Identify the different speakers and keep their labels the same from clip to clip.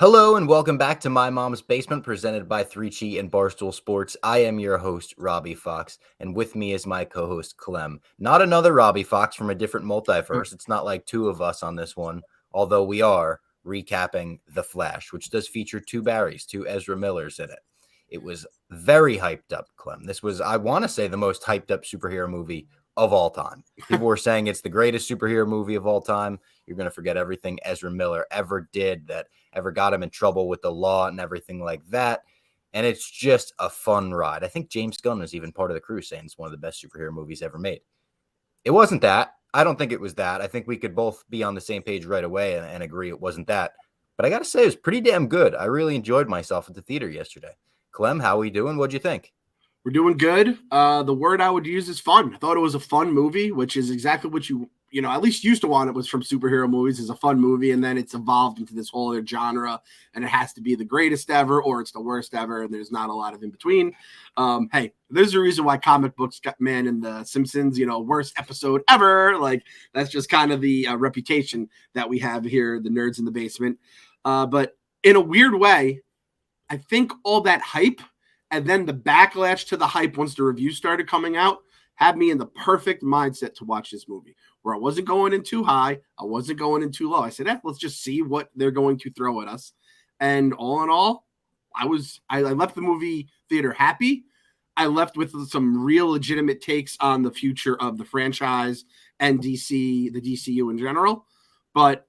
Speaker 1: Hello and welcome back to My Mom's Basement, presented by 3Chi and Barstool Sports. I am your host, Robbie Fox, and with me is my co-host, Clem. Not another Robbie Fox from a different multiverse. It's not like two of us on this one, although we are recapping The Flash, which does feature two Barrys, two Ezra Millers in it. It was very hyped up, Clem. This was, I want to say, the most hyped up superhero movie of all time. People were saying it's the greatest superhero movie of all time. You're going to forget everything Ezra Miller ever did that ever got him in trouble with the law and everything like that. And it's just a fun ride. I think James Gunn was even part of the crew saying it's one of the best superhero movies ever made. It wasn't that. I don't think it was that. I think we could both be on the same page right away and agree it wasn't that. But I got to say, it was pretty damn good. I really enjoyed myself at the theater yesterday. Clem, how we doing? What'd you think?
Speaker 2: We're doing good. The word I would use is fun. I thought it was a fun movie, which is exactly what you at least used to want. It was from superhero movies is a fun movie, and then it's evolved into this whole other genre, and it has to be the greatest ever or it's the worst ever, and there's not a lot of in between. Hey, there's a reason why comic books got Man in the Simpsons, worst episode ever. Like, that's just kind of the reputation that we have here, the nerds in the basement. But in a weird way, I think all that hype and then the backlash to the hype once the reviews started coming out had me in the perfect mindset to watch this movie, where I wasn't going in too high, I wasn't going in too low. I said, let's just see what they're going to throw at us. And all in all, I left the movie theater happy. I left with some real legitimate takes on the future of the franchise and DC, the DCU in general. But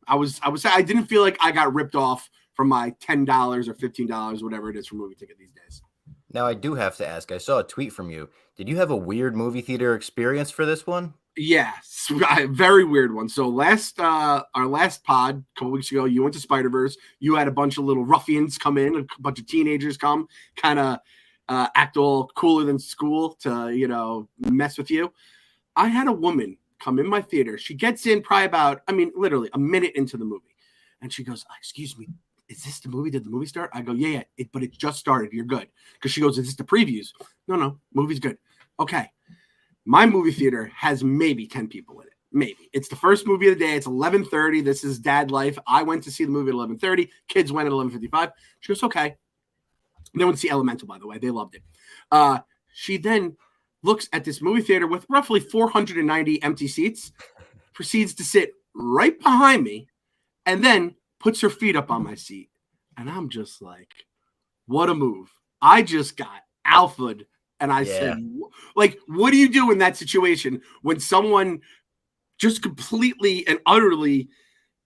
Speaker 2: I didn't feel like I got ripped off from my $10 or $15, whatever it is for movie ticket these days.
Speaker 1: Now, I do have to ask, I saw a tweet from you. Did you have a weird movie theater experience for this one?
Speaker 2: Yeah, very weird one. So our last pod a couple weeks ago, you went to Spider-Verse. You had a bunch of little ruffians come in, a bunch of teenagers come, kind of act all cooler than school to, mess with you. I had a woman come in my theater. She gets in probably about, literally a minute into the movie. And she goes, excuse me, is this the movie? Did the movie start? I go, yeah, but it just started. You're good. Because she goes, is this the previews? No, movie's good. Okay. My movie theater has maybe 10 people in it. Maybe. It's the first movie of the day. It's 11:30. This is dad life. I went to see the movie at 11:30. Kids went at 11:55. She goes, okay. They went to see Elemental, by the way. They loved it. She then looks at this movie theater with roughly 490 empty seats, proceeds to sit right behind me, and then puts her feet up on my seat. And I'm just like, what a move. I just got alphaed. And I said, like, what do you do in that situation when someone just completely and utterly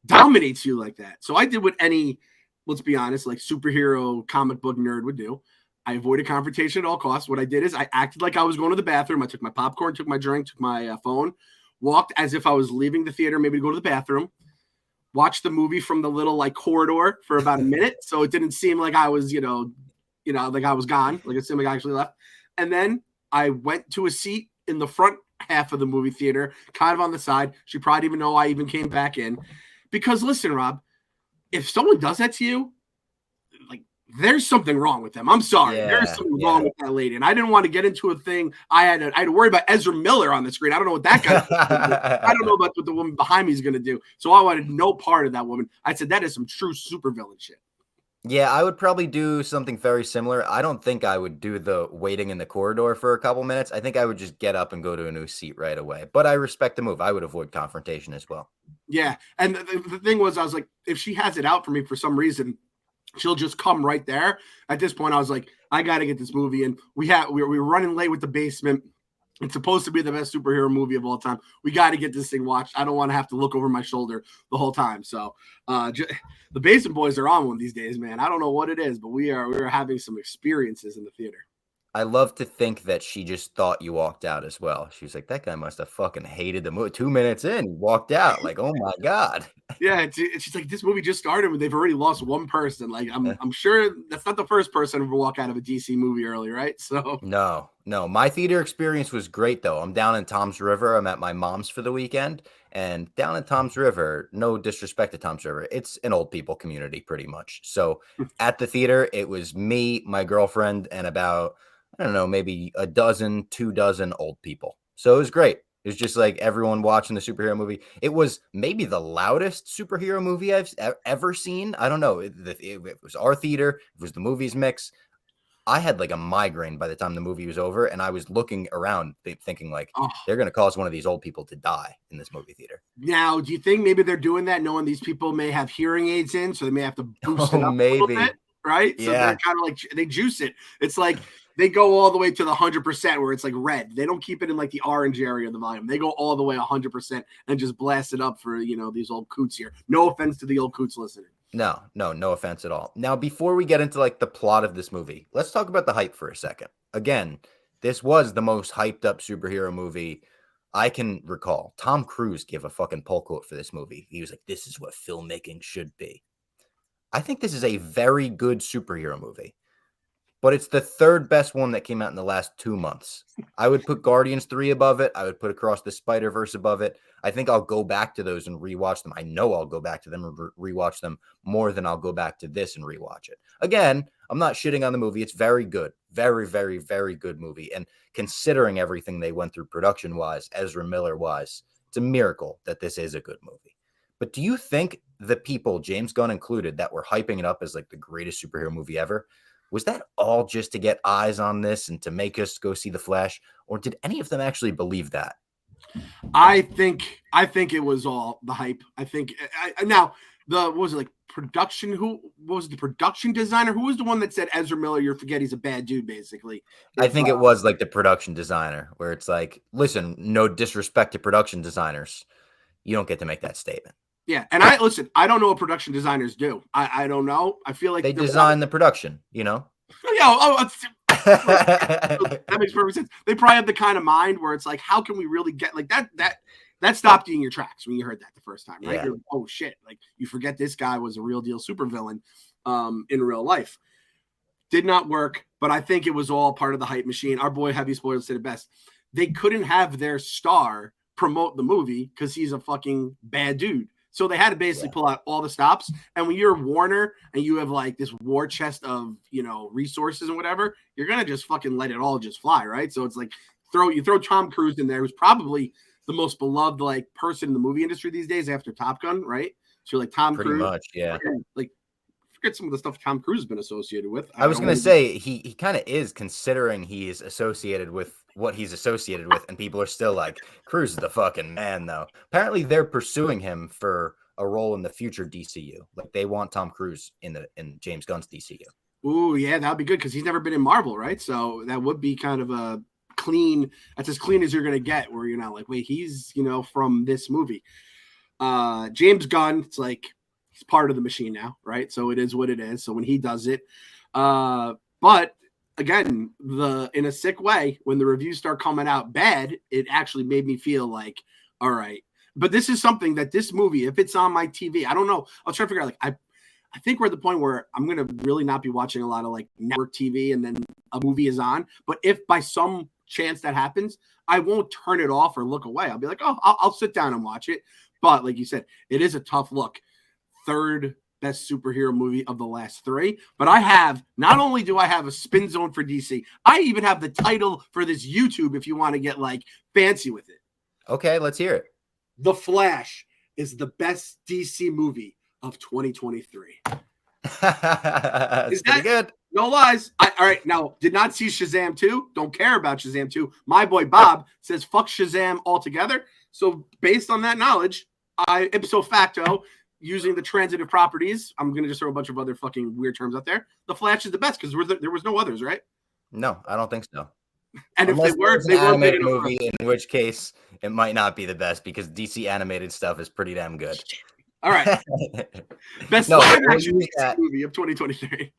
Speaker 2: dominates you like that? So I did what any, let's be honest, like superhero comic book nerd would do. I avoided confrontation at all costs. What I did is I acted like I was going to the bathroom. I took my popcorn, took my drink, took my phone, walked as if I was leaving the theater, maybe to go to the bathroom. Watched the movie from the little like corridor for about a minute, so it didn't seem like I was, like I was gone. Like it seemed like I actually left. And then I went to a seat in the front half of the movie theater, kind of on the side. She probably didn't even know I even came back in. Because listen, Rob, if someone does that to you, like there's something wrong with them. I'm sorry. There's something wrong with that lady. And I didn't want to get into a thing. I had to worry about Ezra Miller on the screen. I don't know what that guy I don't know about what the woman behind me is going to do. So I wanted no part of that woman. I said, that is some true supervillain shit.
Speaker 1: Yeah, I would probably do something very similar. I don't think I would do the waiting in the corridor for a couple minutes. I think I would just get up and go to a new seat right away. But I respect the move. I would avoid confrontation as well.
Speaker 2: Yeah. And the thing was, I was like, if she has it out for me for some reason, she'll just come right there. At this point, I was like, I got to get this movie in. We were running late with The Basement. It's supposed to be the best superhero movie of all time. We got to get this thing watched. I don't want to have to look over my shoulder the whole time. So the Basement Boys are on one these days, man. I don't know what it is, but we are having some experiences in the theater.
Speaker 1: I love to think that she just thought you walked out as well. She was like, that guy must have fucking hated the movie. 2 minutes in, he walked out. Like, oh my God.
Speaker 2: Yeah, she's like, this movie just started, they've already lost one person. Like, I'm sure that's not the first person to walk out of a DC movie early, right? So
Speaker 1: No. My theater experience was great, though. I'm down in Tom's River. I'm at my mom's for the weekend. And down in Tom's River, no disrespect to Tom's River, it's an old people community pretty much. So at the theater, it was me, my girlfriend, and about, I don't know, maybe a dozen, 2 dozen old people. So it was great. It was just like everyone watching the superhero movie. It was maybe the loudest superhero movie I've ever seen. I don't know. It was our theater. It was the movies mix. I had like a migraine by the time the movie was over, and I was looking around thinking like
Speaker 2: Oh.
Speaker 1: they're going to cause one of these old people to die in this movie theater.
Speaker 2: Now, do you think maybe they're doing that knowing these people may have hearing aids in, so they may have to boost it up a little bit, right?
Speaker 1: Yeah.
Speaker 2: So they're kind of like, they juice it. It's like they go all the way to the 100% where it's like red. They don't keep it in like the orange area of the volume. They go all the way 100% and just blast it up for, these old coots here. No offense to the old coots listening.
Speaker 1: No offense at all. Now, before we get into like the plot of this movie, let's talk about the hype for a second. Again, this was the most hyped up superhero movie I can recall. Tom Cruise gave a fucking pull quote for this movie. He was like, "This is what filmmaking should be." I think this is a very good superhero movie, but it's the third best one that came out in the last 2 months. I would put Guardians 3 above it. I would put Across the Spider-Verse above it. I think I'll go back to those and rewatch them. I know I'll go back to them and rewatch them more than I'll go back to this and rewatch it. Again, I'm not shitting on the movie. It's very good. Very, very, very good movie. And considering everything they went through production-wise, Ezra Miller-wise, it's a miracle that this is a good movie. But do you think the people, James Gunn included, that were hyping it up as like the greatest superhero movie ever, was that all just to get eyes on this and to make us go see The Flash? Or did any of them actually believe that?
Speaker 2: I think it was all the hype. I think now what was it, like production? What was the production designer? Who was the one that said Ezra Miller, you forget he's a bad dude, basically?
Speaker 1: I think it was like the production designer, where it's like, listen, no disrespect to production designers, you don't get to make that statement.
Speaker 2: Yeah, and I don't know what production designers do. I don't know. I feel like
Speaker 1: they design the production,
Speaker 2: Yeah, that makes perfect sense. They probably have the kind of mind where it's like, how can we really get like that stopped you in your tracks when you heard that the first time, right?
Speaker 1: Yeah.
Speaker 2: You're like, oh shit, like you forget this guy was a real deal supervillain in real life. Did not work, but I think it was all part of the hype machine. Our boy Heavy Spoilers said it best. They couldn't have their star promote the movie because he's a fucking bad dude. So they had to basically pull out all the stops. And when you're Warner and you have like this war chest of, resources and whatever, you're going to just fucking let it all just fly, right? So it's like you throw Tom Cruise in there, who's probably the most beloved like person in the movie industry these days after Top Gun, right? So like Tom Cruise.
Speaker 1: Pretty much, yeah.
Speaker 2: Like forget some of the stuff Tom Cruise has been associated with.
Speaker 1: I was going to say he kind of is, considering he is associated with what he's associated with, and people are still like, Cruise is the fucking man, though. Apparently, they're pursuing him for a role in the future DCU. Like they want Tom Cruise in James Gunn's DCU.
Speaker 2: Ooh, yeah, that'd be good because he's never been in Marvel, right? So that would be kind of a clean. That's as clean as you're gonna get, where you're not like, wait, he's from this movie. James Gunn, it's like he's part of the machine now, right? So it is what it is. So when he does it, but again, in a sick way, when the reviews start coming out bad, it actually made me feel like, all right. But this is something that this movie, if it's on my TV, I don't know. I'll try to figure out. Like I think we're at the point where I'm gonna really not be watching a lot of like network TV, and then a movie is on. But if by some chance that happens, I won't turn it off or look away. I'll be like, oh, I'll sit down and watch it. But like you said, it is a tough look. Third best superhero movie of the last 3. But not only do I have a spin zone for DC, I even have the title for this YouTube if you want to get like fancy with it.
Speaker 1: Okay, let's hear it.
Speaker 2: The Flash is the best DC movie of 2023.
Speaker 1: Is that good?
Speaker 2: No lies. All right, now, did not see Shazam 2. Don't care about Shazam 2. My boy Bob says fuck Shazam altogether. So based on that knowledge, I ipso facto, using the transitive properties, I'm going to just throw a bunch of other fucking weird terms out there. The Flash is the best because there was no others, right?
Speaker 1: No, I don't think so.
Speaker 2: And
Speaker 1: unless
Speaker 2: if they were
Speaker 1: an animated movie, in which case it might not be the best because DC animated stuff is pretty damn good.
Speaker 2: All right. Best live action movie of 2023.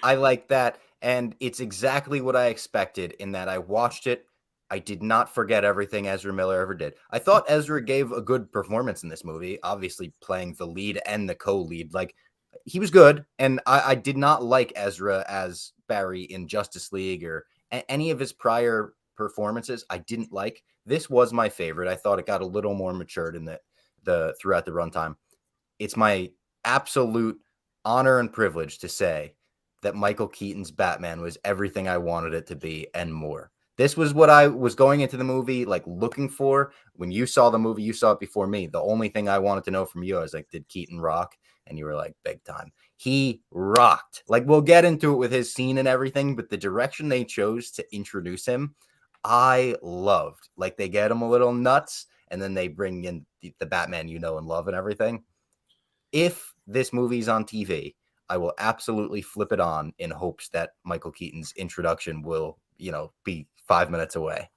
Speaker 1: I like that. And it's exactly what I expected in that I watched it. I did not forget everything Ezra Miller ever did. I thought Ezra gave a good performance in this movie, obviously playing the lead and the co-lead. Like, he was good. And I did not like Ezra as Barry in Justice League or any of his prior performances. I didn't like. This was my favorite. I thought it got a little more matured in the throughout the runtime. It's my absolute honor and privilege to say that Michael Keaton's Batman was everything I wanted it to be and more. This was what I was going into the movie like looking for. When you saw the movie, you saw it before me. The only thing I wanted to know from you, I was like, did Keaton rock? And you were like, big time. He rocked. Like, we'll get into it with his scene and everything, but the direction they chose to introduce him, I loved. Like, they get him a little nuts, and then they bring in the Batman you know and love and everything. If this movie's on TV, I will absolutely flip it on in hopes that Michael Keaton's introduction will, be 5 minutes away.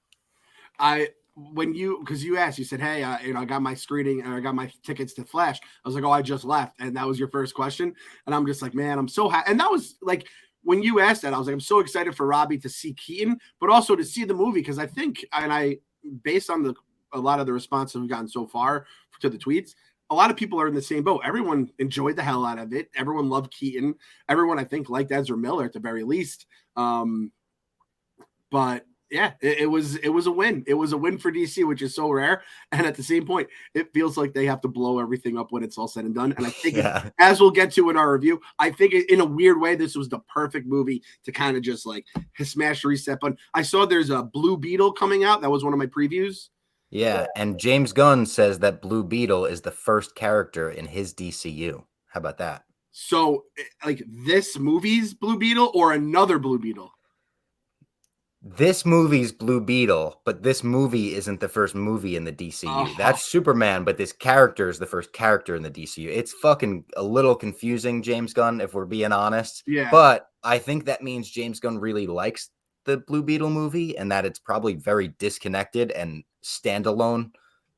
Speaker 2: Because you asked, you said, hey, I got my screening and I got my tickets to Flash. I was like, oh, I just left. And that was your first question. And I'm just like, man, I'm so happy. And that was like, when you asked that, I was like, I'm so excited for Robbie to see Keaton, but also to see the movie. Because I think, based on a lot of the responses we've gotten so far to the tweets, a lot of people are in the same boat. Everyone enjoyed the hell out of it. Everyone loved Keaton. Everyone, I think, liked Ezra Miller at the very least. But yeah, it was a win. It was a win for DC, which is so rare. And at the same point, it feels like they have to blow everything up when it's all said and done. And I think, as we'll get to in our review, I think in a weird way, this was the perfect movie to kind of just like smash the reset button. I saw there's a Blue Beetle coming out. That was one of my previews.
Speaker 1: Yeah, and James Gunn says that Blue Beetle is the first character in his DCU. How about that?
Speaker 2: So, like, this movie's Blue Beetle or another Blue Beetle?
Speaker 1: This movie's Blue Beetle, but this movie isn't the first movie in the DCU. That's Superman, but this character is the first character in the DCU. It's fucking a little confusing, James Gunn, if we're being honest.
Speaker 2: Yeah.
Speaker 1: But I think that means James Gunn really likes the Blue Beetle movie and that it's probably very disconnected and standalone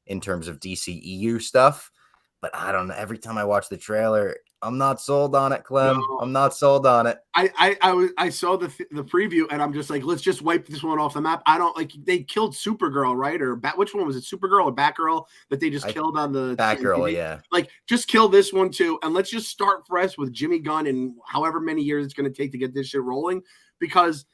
Speaker 1: in terms of DCEU stuff. But I don't know. Every time I watch the trailer, I'm not sold on it, Clem. No. I'm not sold on it.
Speaker 2: I saw the preview and I'm just like, let's just wipe this one off the map. I don't like they killed Supergirl, right? Or which one was it? Supergirl or Batgirl that they just killed on the
Speaker 1: Batgirl, yeah.
Speaker 2: Like just kill this one too, and let's just start fresh with Jimmy Gunn and however many years it's going to take to get this shit rolling. Because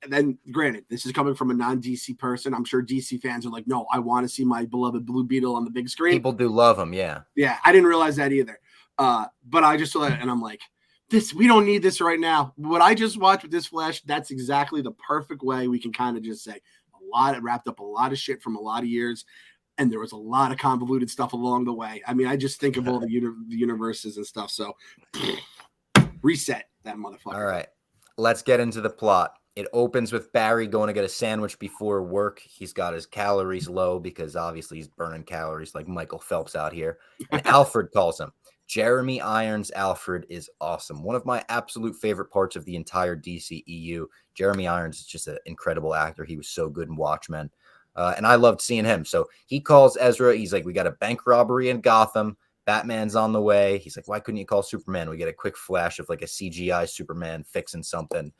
Speaker 2: then, granted, this is coming from a non-DC person. I'm sure DC fans are like, no, I want to see my beloved Blue Beetle on the big screen.
Speaker 1: People do love him, yeah.
Speaker 2: Yeah, I didn't realize that either. But I just saw that and I'm like, we don't need this right now. What I just watched with this Flash, that's exactly the perfect way we can kind of just say it wrapped up a lot of shit from a lot of years. And there was a lot of convoluted stuff along the way. I mean, I just think of all the universes and stuff. So reset that motherfucker.
Speaker 1: All right, let's get into the plot. It opens with Barry going to get a sandwich before work. He's got his calories low because obviously he's burning calories like Michael Phelps out here. And Alfred calls him. Jeremy Irons' Alfred is awesome. One of my absolute favorite parts of the entire DCEU. Jeremy Irons is just an incredible actor. He was so good in Watchmen. And I loved seeing him. So he calls Ezra. He's like, we got a bank robbery in Gotham. Batman's on the way. He's like, why couldn't you call Superman? We get a quick flash of like a CGI Superman fixing something.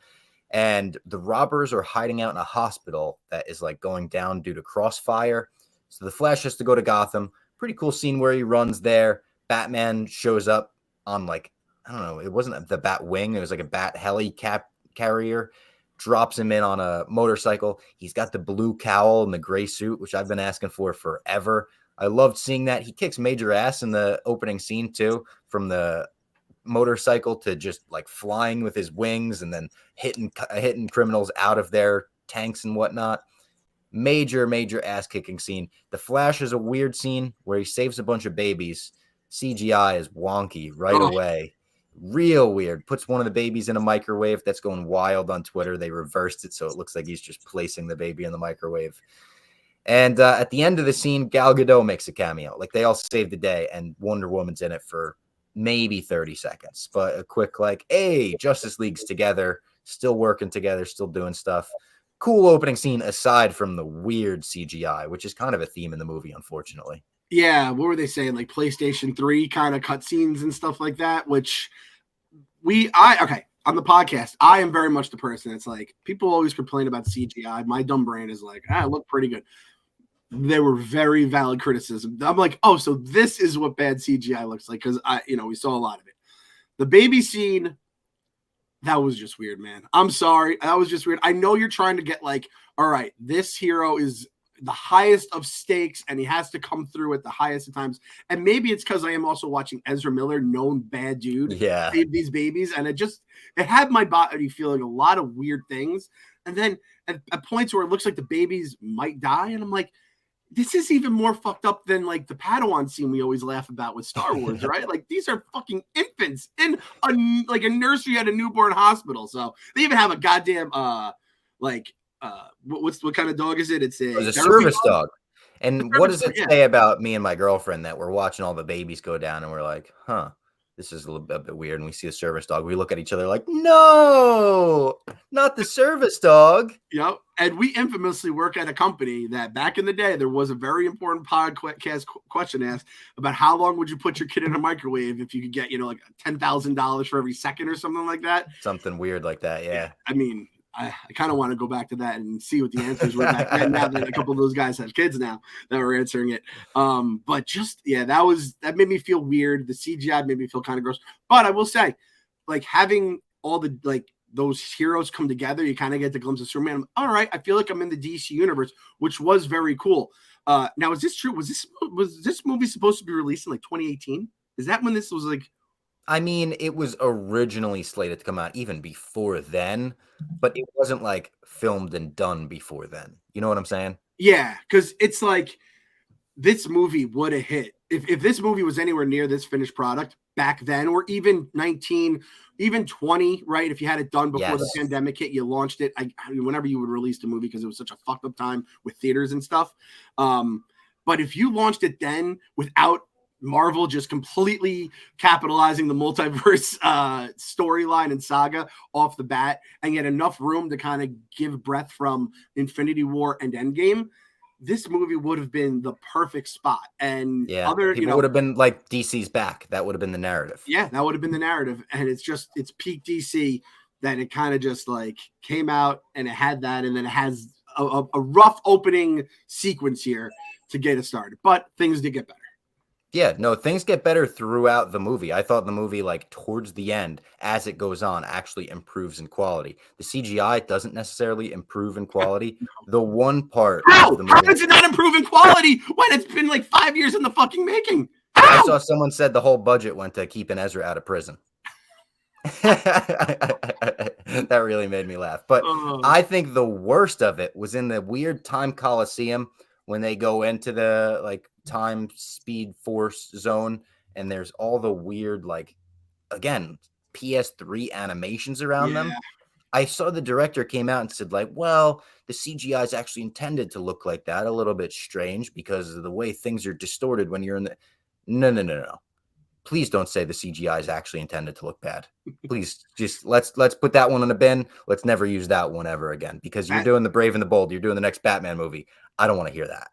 Speaker 1: And the robbers are hiding out in a hospital that is like going down due to crossfire. So the Flash has to go to Gotham. Pretty cool scene where he runs there. Batman shows up on like, I don't know, it wasn't the Bat Wing. It was like a Bat heli carrier, drops him in on a motorcycle. He's got the blue cowl and the gray suit, which I've been asking for forever. I loved seeing that. He kicks major ass in the opening scene too, from the motorcycle to just like flying with his wings and then hitting criminals out of their tanks and whatnot. Major ass kicking scene. The Flash is a weird scene where he saves a bunch of babies. CGI is wonky right away. Real weird. Puts one of the babies in a microwave. That's going wild on Twitter. They reversed it so it looks like he's just placing the baby in the microwave. And at the end of the scene, Gal Gadot makes a cameo. Like they all saved the day and Wonder Woman's in it for maybe 30 seconds, but a quick like, hey, Justice League's together, still working together, still doing stuff. Cool opening scene aside from the weird CGI, which is kind of a theme in the movie, unfortunately.
Speaker 2: Yeah, what were they saying? Like PlayStation 3 kind of cutscenes and stuff like that, which on the podcast, I am very much the person that's like, people always complain about CGI. My dumb brain is like, it looked pretty good. They were very valid criticism. I'm like, oh, so this is what bad CGI looks like, because we saw a lot of it. The baby scene, that was just weird, man. I'm sorry, that was just weird. I know you're trying to get like, all right, this hero is the highest of stakes, and he has to come through at the highest of times. And maybe it's because I am also watching Ezra Miller, known bad dude, save these babies, and it had my body feeling a lot of weird things. And then at points where it looks like the babies might die, and I'm like, this is even more fucked up than like the Padawan scene we always laugh about with Star Wars, right? Like these are fucking infants in a nursery at a newborn hospital. So they even have a goddamn what kind of dog is it? It's
Speaker 1: a service dog. And what does it say about me and my girlfriend that we're watching all the babies go down and we're like, huh, this is a little bit weird. And we see a service dog. We look at each other like, no, not the service dog.
Speaker 2: Yep. And we infamously work at a company that back in the day, there was a very important podcast question asked about how long would you put your kid in a microwave if you could get, like $10,000 for every second or something like that.
Speaker 1: Something weird like that. Yeah.
Speaker 2: I mean, I kind of want to go back to that and see what the answers were back then. Now that a couple of those guys have kids now that were answering it. But just, that made me feel weird. The CGI made me feel kind of gross. But I will say, like having all the, like those heroes come together, you kind of get the glimpse of Superman. All right. I feel like I'm in the DC universe, which was very cool. Now, is this true? Was this movie supposed to be released in like 2018? Is that when this was like?
Speaker 1: I mean, it was originally slated to come out even before then, but it wasn't like filmed and done before then. You know what I'm saying?
Speaker 2: Yeah, because it's like this movie would have hit. If this movie was anywhere near this finished product back then, or even 19, even 20, right? If you had it done before the pandemic hit, you launched it. I mean, whenever you would release the movie, because it was such a fucked up time with theaters and stuff. But if you launched it then without Marvel just completely capitalizing the multiverse storyline and saga off the bat, and yet enough room to kind of give breath from Infinity War and Endgame, this movie would have been the perfect spot. And
Speaker 1: people would have been like, DC's back. That would have been the narrative.
Speaker 2: Yeah, that would have been the narrative. And it's peak DC that it kind of just like came out and it had that, and then it has a rough opening sequence here to get it started. But things did get better.
Speaker 1: Yeah, no, things get better throughout the movie. I thought the movie, like, towards the end, as it goes on, actually improves in quality. The CGI doesn't necessarily improve in quality. The one part of the movie...
Speaker 2: How does it not improve in quality when it's been, like, 5 years in the fucking making?
Speaker 1: I saw someone said the whole budget went to keeping Ezra out of prison. That really made me laugh. But I think the worst of it was in the weird time coliseum when they go into the, like, time speed force zone, and there's all the weird, like, again, PS3 animations around them. I saw the director came out and said, like, well, the CGI is actually intended to look like that, a little bit strange because of the way things are distorted when you're in the... No. Please don't say the CGI is actually intended to look bad. Please, just let's put that one in a bin. Let's never use that one ever again, because you're doing the Brave and the Bold. You're doing the next Batman movie. I don't want to hear that.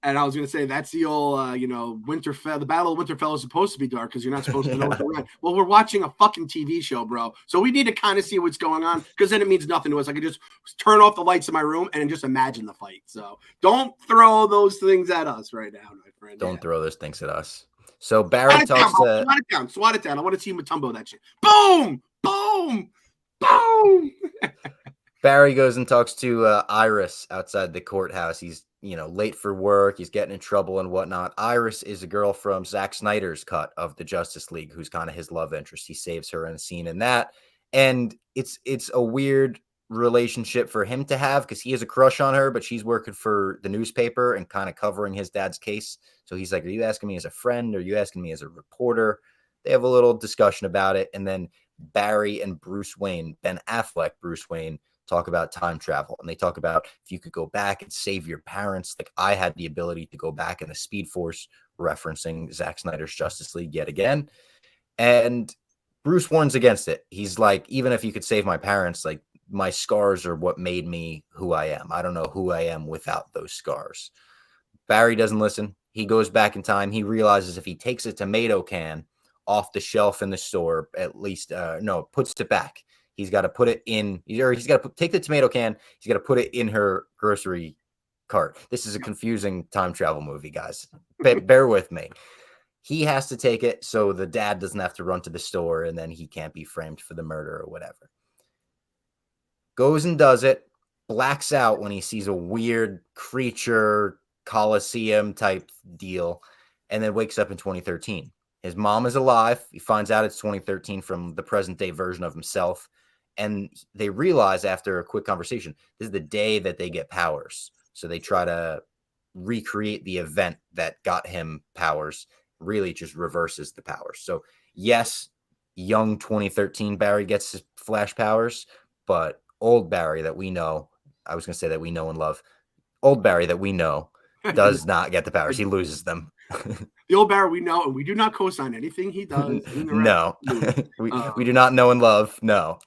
Speaker 2: And I was going to say, that's the old, Winterfell. The Battle of Winterfell is supposed to be dark because you're not supposed to know what's going on. Well, we're watching a fucking TV show, bro. So we need to kind of see what's going on, because then it means nothing to us. I can just turn off the lights in my room and just imagine the fight. So don't throw those things at us right now, my friend.
Speaker 1: Don't throw those things at us. So Barry talks to...
Speaker 2: Swat it down. I want to see Matumbo that shit. Boom! Boom! Boom!
Speaker 1: Barry goes and talks to Iris outside the courthouse. He's, late for work. He's getting in trouble and whatnot. Iris is a girl from Zack Snyder's cut of the Justice League, who's kind of his love interest. He saves her in a scene in that. And it's a weird relationship for him to have, because he has a crush on her, but she's working for the newspaper and kind of covering his dad's case. So he's like, are you asking me as a friend? Or are you asking me as a reporter? They have a little discussion about it. And then Barry and Bruce Wayne, Ben Affleck, Bruce Wayne, talk about time travel. And they talk about, if you could go back and save your parents, like I had the ability to go back in the Speed Force, referencing Zack Snyder's Justice League yet again. And Bruce warns against it. He's like, even if you could save my parents, like, my scars are what made me who I am. I don't know who I am without those scars. Barry doesn't listen. He goes back in time. He realizes if he takes a tomato can off the shelf in the store, at least, puts it back. He's got to put it in, or he's got to take the tomato can. He's got to put it in her grocery cart. This is a confusing time travel movie, guys. Bear with me. He has to take it so the dad doesn't have to run to the store, and then he can't be framed for the murder or whatever. Goes and does it, blacks out when he sees a weird creature, Coliseum type deal, and then wakes up in 2013. His mom is alive. He finds out it's 2013 from the present day version of himself. And they realize after a quick conversation, this is the day that they get powers. So they try to recreate the event that got him powers, really just reverses the powers. So yes, young 2013 Barry gets his Flash powers, but old Barry that we know, I was going to say that we know and love, old Barry that we know does not get the powers. He loses them.
Speaker 2: The old Barry we know, and we do not co-sign anything he does.
Speaker 1: No, we do not know and love. No.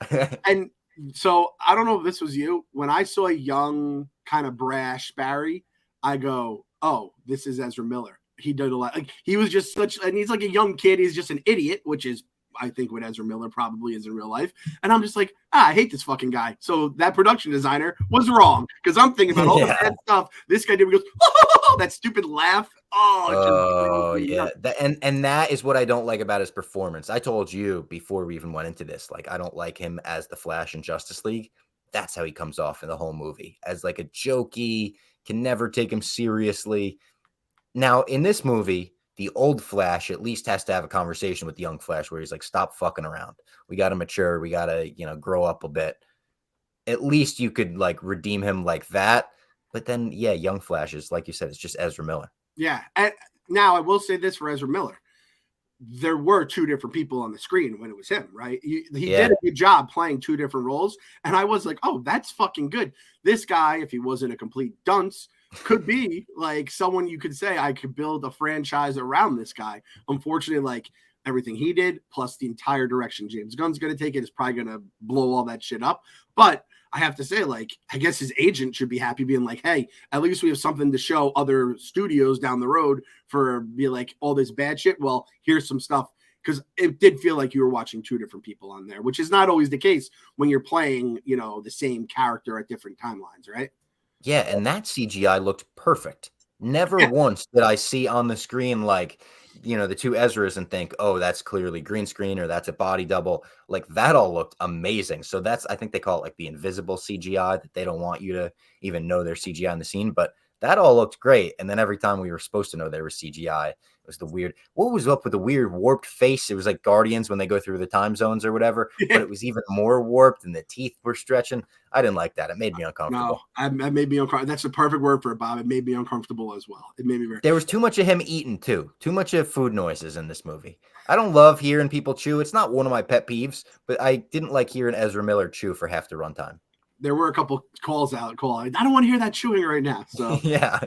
Speaker 2: And so I don't know if this was you. When I saw a young, kind of brash Barry, I go, "Oh, this is Ezra Miller." He did a lot. Like he was just and he's like a young kid. He's just an idiot, which is, I think, what Ezra Miller probably is in real life. And I'm just like, I hate this fucking guy. So that production designer was wrong because I'm thinking about all the bad stuff this guy did. He goes, oh, that stupid laugh.
Speaker 1: Oh, yeah. And that is what I don't like about his performance. I told you before we even went into this, like, I don't like him as the Flash in Justice League. That's how he comes off in the whole movie, as like a jokey, can never take him seriously. Now, in this movie, the old Flash at least has to have a conversation with the young Flash where he's like, stop fucking around. We got to mature. We got to, grow up a bit. At least you could like redeem him like that. But then, yeah, young Flash is, like you said, it's just Ezra Miller.
Speaker 2: Yeah. And now I will say this for Ezra Miller. There were two different people on the screen when it was him, right? He did a good job playing two different roles. And I was like, oh, that's fucking good. This guy, if he wasn't a complete dunce, could be like someone you could say I could build a franchise around this guy. Unfortunately, like everything he did, plus the entire direction James Gunn's going to take it, is probably going to blow all that shit up. But I have to say, like, I guess his agent should be happy being like, hey, at least we have something to show other studios down the road for be like all this bad shit. Well, here's some stuff. Because it did feel like you were watching two different people on there, which is not always the case when you're playing, the same character at different timelines, right?
Speaker 1: Yeah, and that CGI looked perfect. Never once did I see on the screen like, the two Ezras and think, oh, that's clearly green screen or that's a body double. Like that all looked amazing. So I think they call it like the invisible CGI, that they don't want you to even know their CGI in the scene. But that all looked great. And then every time we were supposed to know there was CGI, it was what was up with the weird warped face? It was like Guardians when they go through the time zones or whatever, but it was even more warped and the teeth were stretching. I didn't like that. It made me uncomfortable.
Speaker 2: No, it made me uncomfortable. That's the perfect word for it, Bob. It made me uncomfortable as well. It made me
Speaker 1: There was too much of him eating too. Too much of food noises in this movie. I don't love hearing people chew. It's not one of my pet peeves, but I didn't like hearing Ezra Miller chew for half the runtime.
Speaker 2: There were a couple calls out. I don't want to hear that chewing right now. So
Speaker 1: yeah.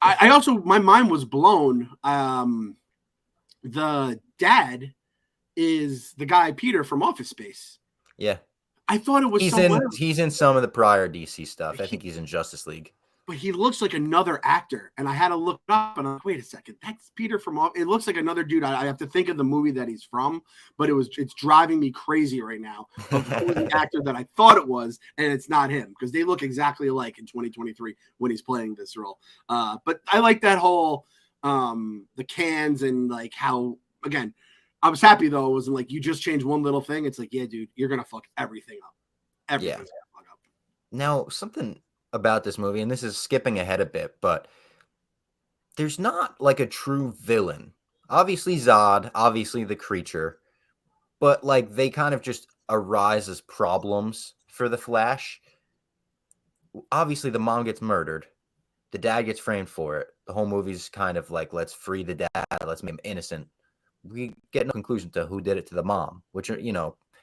Speaker 2: I also, my mind was blown. The dad is the guy Peter from Office Space.
Speaker 1: Yeah.
Speaker 2: I thought it was
Speaker 1: he's in some of the prior DC stuff. I think he's in Justice League.
Speaker 2: But he looks like another actor. And I had to look up and I'm like, wait a second, that's Peter from Office. It looks like another dude. I have to think of the movie that he's from, but it's driving me crazy right now of the actor that I thought it was, and it's not him, because they look exactly alike in 2023 when he's playing this role. But I like that whole the cans and like how, again, I was happy though. It wasn't like you just changed one little thing. It's like, yeah, dude, you're gonna fuck everything up. Everything's gonna fuck up.
Speaker 1: Now, something about this movie, and this is skipping ahead a bit, but there's not like a true villain. Obviously Zod, obviously the creature, but like they kind of just arise as problems for the Flash. Obviously the mom gets murdered. The dad gets framed for it. The whole movie's kind of like, let's free the dad, let's make him innocent. We get no conclusion to who did it to the mom, which are,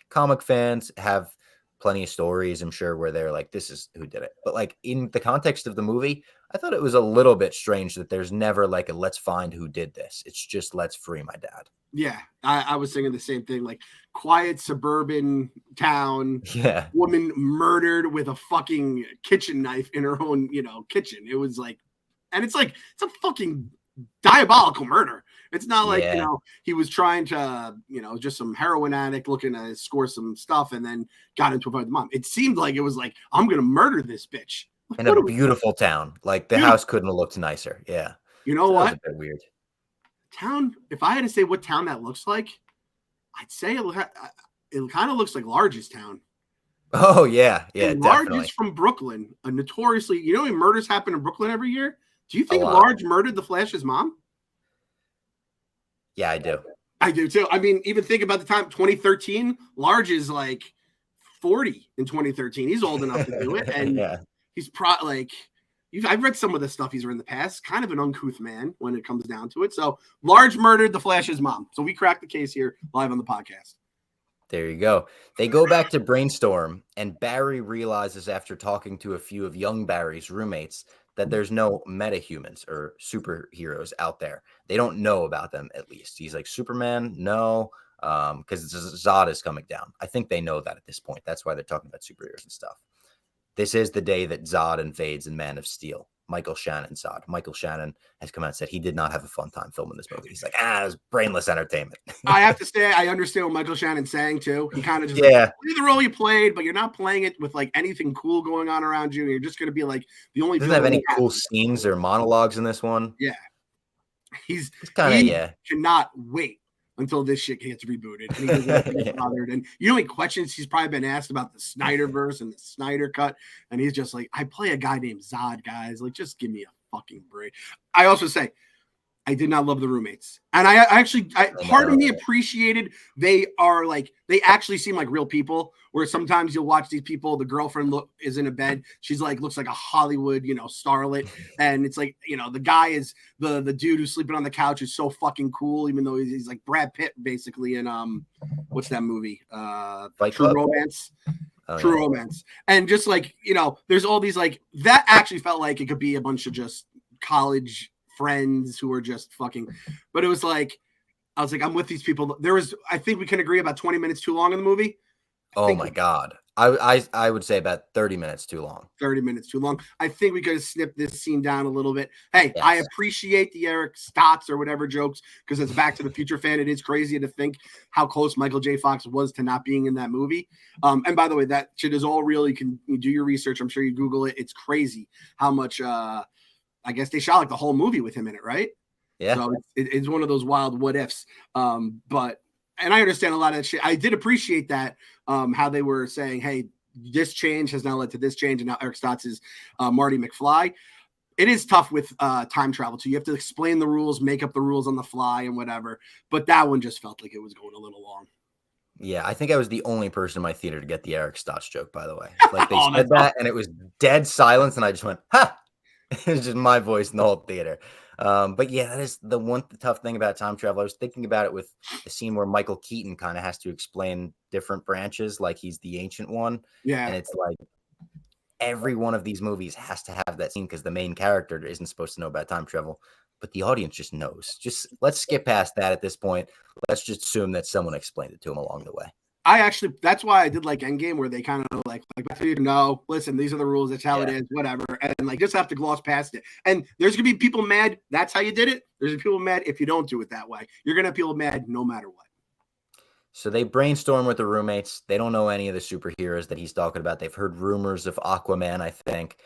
Speaker 1: comic fans have plenty of stories, I'm sure, where they're like, this is who did it. But like in the context of the movie, I thought it was a little bit strange that there's never like a let's find who did this. It's just let's free my dad.
Speaker 2: Yeah, I was thinking the same thing. Like quiet suburban town, woman murdered with a fucking kitchen knife in her own, kitchen. It was like, and it's like, it's a fucking diabolical murder. It's not like, he was trying to, just some heroin addict looking to score some stuff and then got into a fight with the mom. It seemed like it was like, I'm going to murder this bitch.
Speaker 1: In a beautiful town. Like the house couldn't have looked nicer. Yeah.
Speaker 2: You know what?
Speaker 1: That was a bit weird.
Speaker 2: Town, if I had to say what town that looks like, I'd say it kind of looks like Large's town.
Speaker 1: Oh, yeah. Yeah,
Speaker 2: and
Speaker 1: definitely.
Speaker 2: Large is from Brooklyn, a notoriously, how many murders happen in Brooklyn every year? Do you think Large murdered the Flash's mom?
Speaker 1: Yeah, I do.
Speaker 2: I do too. I mean, even think about the time 2013, Large is like 40 in 2013. He's old enough to do it, and
Speaker 1: Yeah.
Speaker 2: he's I've read some of the stuff he's read in the past. Kind of an uncouth man when it comes down to it. So Large murdered the Flash's mom. So we cracked the case here live on the podcast.
Speaker 1: There you go. They go back to brainstorm, and Barry realizes after talking to a few of young Barry's roommates that there's no metahumans or superheroes out there. They don't know about them, at least. He's like, Superman? No, because Zod is coming down. I think they know that at this point. That's why they're talking about superheroes and stuff. This is the day that Zod invades in Man of Steel. Michael Shannon Zod. Michael Shannon has come out and said he did not have a fun time filming this movie. He's like, it was brainless entertainment.
Speaker 2: I have to say, I understand what Michael Shannon's saying too. He kind of just
Speaker 1: play
Speaker 2: the role you played, but you're not playing it with like anything cool going on around you. You're just going to be like the only.
Speaker 1: Doesn't have any cool scenes or monologues in this one.
Speaker 2: Yeah,
Speaker 1: he's kind of
Speaker 2: cannot wait until this shit gets rebooted. And he doesn't get bothered. And you know, he questions he's probably been asked about the Snyderverse and the Snyder cut, and he's just like, I play a guy named Zod, guys. Like, just give me a fucking break. I also say, I did not love the roommates, and I actually part of me appreciated they actually seem like real people. Where sometimes you'll watch these people, the girlfriend is in a bed, she's like looks like a Hollywood starlet, and it's like the guy is the dude who's sleeping on the couch is so fucking cool, even though he's like Brad Pitt basically in what's that movie? True Romance. True Romance, and just like there's all these like that actually felt like it could be a bunch of just college friends who are just fucking, but it was like I was like, I'm with these people. I think we can agree about 20 minutes too long in the movie.
Speaker 1: Oh my god, I would say about 30 minutes too long.
Speaker 2: 30 minutes too long. I think we could have snipped this scene down a little bit. Hey, yes. I appreciate the Eric Stotts or whatever jokes because as a Back to the Future fan, it is crazy to think how close Michael J. Fox was to not being in that movie. And by the way, that shit is all real. You do your research. I'm sure you Google it. It's crazy how much. I guess they shot like the whole movie with him in it, right?
Speaker 1: Yeah.
Speaker 2: So it's one of those wild what ifs. But I understand a lot of that shit. I did appreciate that how they were saying, hey, this change has now led to this change, and now Eric Stotts is Marty McFly. It is tough with time travel too. You have to explain the rules, make up the rules on the fly, and whatever. But that one just felt like it was going a little long.
Speaker 1: Yeah, I think I was the only person in my theater to get the Eric Stotts joke. By the way, like they said that, and it was dead silence, and I just went, "Ha!" It's just my voice in the whole theater. But yeah, that is the tough thing about time travel. I was thinking about it with the scene where Michael Keaton kind of has to explain different branches, like he's the ancient one.
Speaker 2: Yeah.
Speaker 1: And it's like every one of these movies has to have that scene because the main character isn't supposed to know about time travel, but the audience just knows. Just let's skip past that at this point. Let's just assume that someone explained it to him along the way.
Speaker 2: That's why I did like Endgame, where they kind of like no, listen, these are the rules, that's how it is, whatever, and like just have to gloss past it. And there's gonna be people mad. That's how you did it. There's people mad if you don't do it that way. You're gonna have people mad no matter what.
Speaker 1: So they brainstorm with the roommates. They don't know any of the superheroes that he's talking about. They've heard rumors of Aquaman, I think.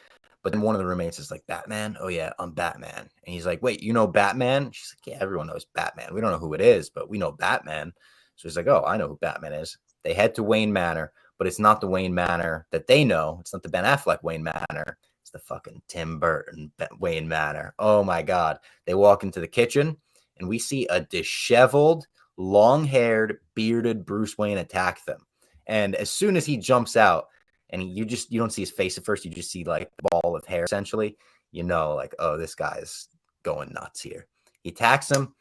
Speaker 1: But then one of the roommates is like, Batman? Oh, yeah, I'm Batman. And he's like, wait, you know Batman? She's like, yeah, everyone knows Batman. We don't know who it is, but we know Batman. So he's like, oh, I know who Batman is. They head to Wayne Manor, but it's not the Wayne Manor that they know. It's not the Ben Affleck Wayne Manor. It's the fucking Tim Burton Wayne Manor. Oh, my God. They walk into the kitchen, and we see a disheveled, long-haired, bearded Bruce Wayne attack them. And as soon as he jumps out, and you don't see his face at first, you just see like a ball of hair, essentially. Like, oh, this guy's going nuts here. He attacks him,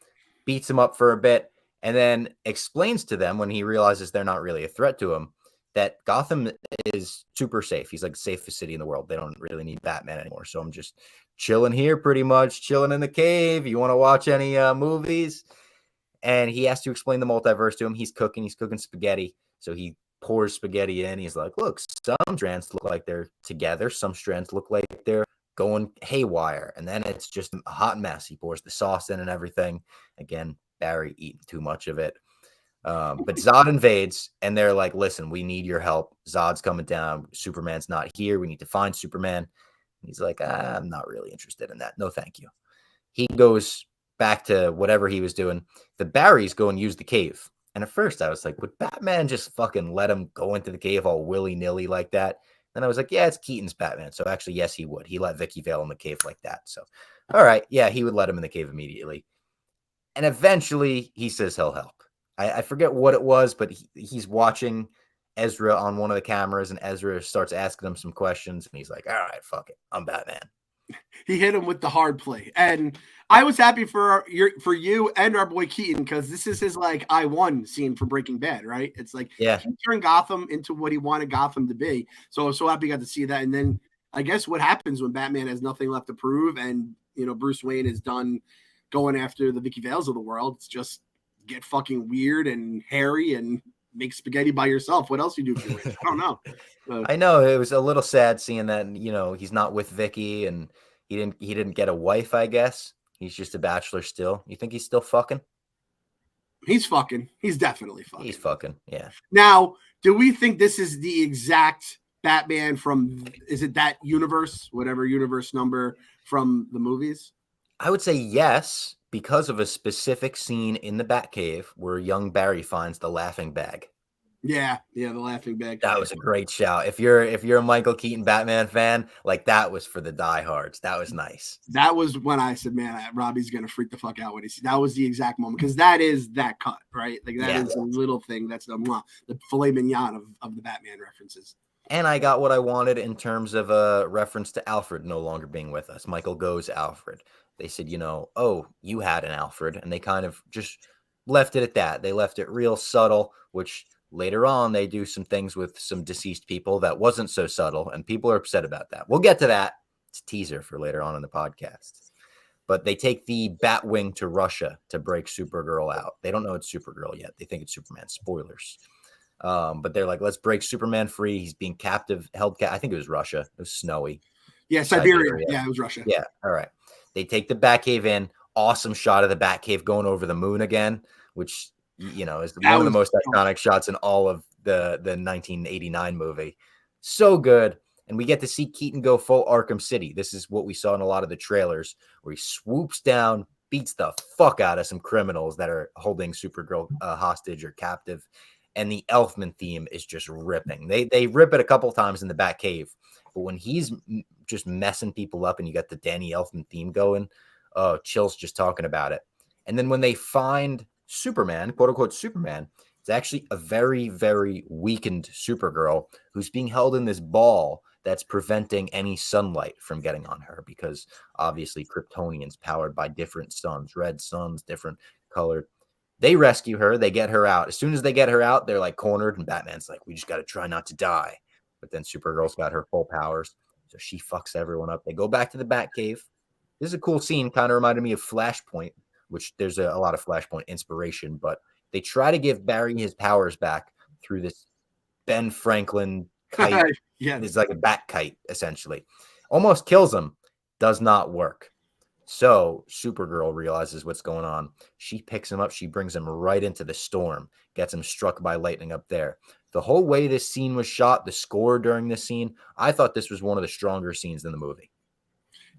Speaker 1: beats him up for a bit, and then explains to them when he realizes they're not really a threat to him that Gotham is super safe. He's like the safest city in the world. They don't really need Batman anymore. So I'm just chilling here, pretty much chilling in the cave. You want to watch any movies? And he has to explain the multiverse to him. He's cooking spaghetti. So he pours spaghetti in. He's like, look, some strands look like they're together. Some strands look like they're going haywire. And then it's just a hot mess. He pours the sauce in and everything. Again, Barry eating too much of it. But Zod invades, and they're like, listen, we need your help. Zod's coming down. Superman's not here. We need to find Superman. And he's like, I'm not really interested in that. No, thank you. He goes back to whatever he was doing. The Barrys go and use the cave. And at first I was like, would Batman just fucking let him go into the cave all willy-nilly like that? Then I was like, yeah, it's Keaton's Batman. So actually, yes, he would. He let Vicky Vale in the cave like that. So, all right. Yeah, he would let him in the cave immediately. And eventually he says he'll help. I forget what it was, but he's watching Ezra on one of the cameras, and Ezra starts asking him some questions, and he's like, all right, fuck it, I'm Batman.
Speaker 2: He hit him with the hard play. And I was happy for you and our boy Keaton, because this is his like I won scene for Breaking Bad, right? It's like he turned Gotham into what he wanted Gotham to be. So I was so happy I got to see that. And then I guess what happens when Batman has nothing left to prove, and Bruce Wayne is done going after the Vicky Vales of the world. It's just get fucking weird and hairy and make spaghetti by yourself. What else you do for your rich? I don't know.
Speaker 1: I know it was a little sad seeing that, he's not with Vicky, and he didn't get a wife, I guess. He's just a bachelor still. You think he's still fucking?
Speaker 2: He's fucking. He's definitely fucking.
Speaker 1: He's fucking, yeah.
Speaker 2: Now, do we think this is the exact Batman from, is it that universe, whatever universe number from the movies?
Speaker 1: I would say yes, because of a specific scene in the Batcave where young Barry finds the laughing bag.
Speaker 2: Yeah, the laughing bag.
Speaker 1: That was a great shout. If you're a Michael Keaton Batman fan, like that was for the diehards. That was nice.
Speaker 2: That was when I said, man, Robbie's gonna freak the fuck out when he sees. That was the exact moment, because that is that cut, right? Like that is a little thing. That's the filet mignon of the Batman references.
Speaker 1: And I got what I wanted in terms of a reference to Alfred no longer being with us. Michael goes Alfred. They said, oh, you had an Alfred, and they kind of just left it at that. They left it real subtle, which later on they do some things with some deceased people that wasn't so subtle, and people are upset about that. We'll get to that. It's a teaser for later on in the podcast. But they take the Batwing to Russia to break Supergirl out. They don't know it's Supergirl yet. They think it's Superman. Spoilers. But they're like, let's break Superman free. He's being held. I think it was Russia. It was snowy.
Speaker 2: Yeah, Siberia. Yeah, it was Russia.
Speaker 1: Yeah, all right. They take the Batcave in. Awesome shot of the Batcave going over the moon again, which is one of the most iconic shots in all of the 1989 movie. So good. And we get to see Keaton go full Arkham City. This is what we saw in a lot of the trailers, where he swoops down, beats the fuck out of some criminals that are holding Supergirl hostage or captive. And the Elfman theme is just ripping. They rip it a couple times in the Batcave, but when he's just messing people up and you got the Danny Elfman theme going, chills just talking about it. And then when they find Superman, quote unquote Superman, it's actually a very, very weakened Supergirl who's being held in this ball that's preventing any sunlight from getting on her, because obviously Kryptonians powered by different suns, red suns, different colored. They rescue her. They get her out. As soon as they get her out, they're like cornered, and Batman's like, we just got to try not to die. But then Supergirl's got her full powers, so she fucks everyone up. They go back to the Batcave. This is a cool scene. Kind of reminded me of Flashpoint, which there's a lot of Flashpoint inspiration, but they try to give Barry his powers back through this Ben Franklin kite.
Speaker 2: Yeah,
Speaker 1: it's like a bat kite, essentially. Almost kills him. Does not work. So Supergirl realizes what's going on. She picks him up. She brings him right into the storm, gets him struck by lightning up there. The whole way this scene was shot, the score during this scene, I thought this was one of the stronger scenes in the movie.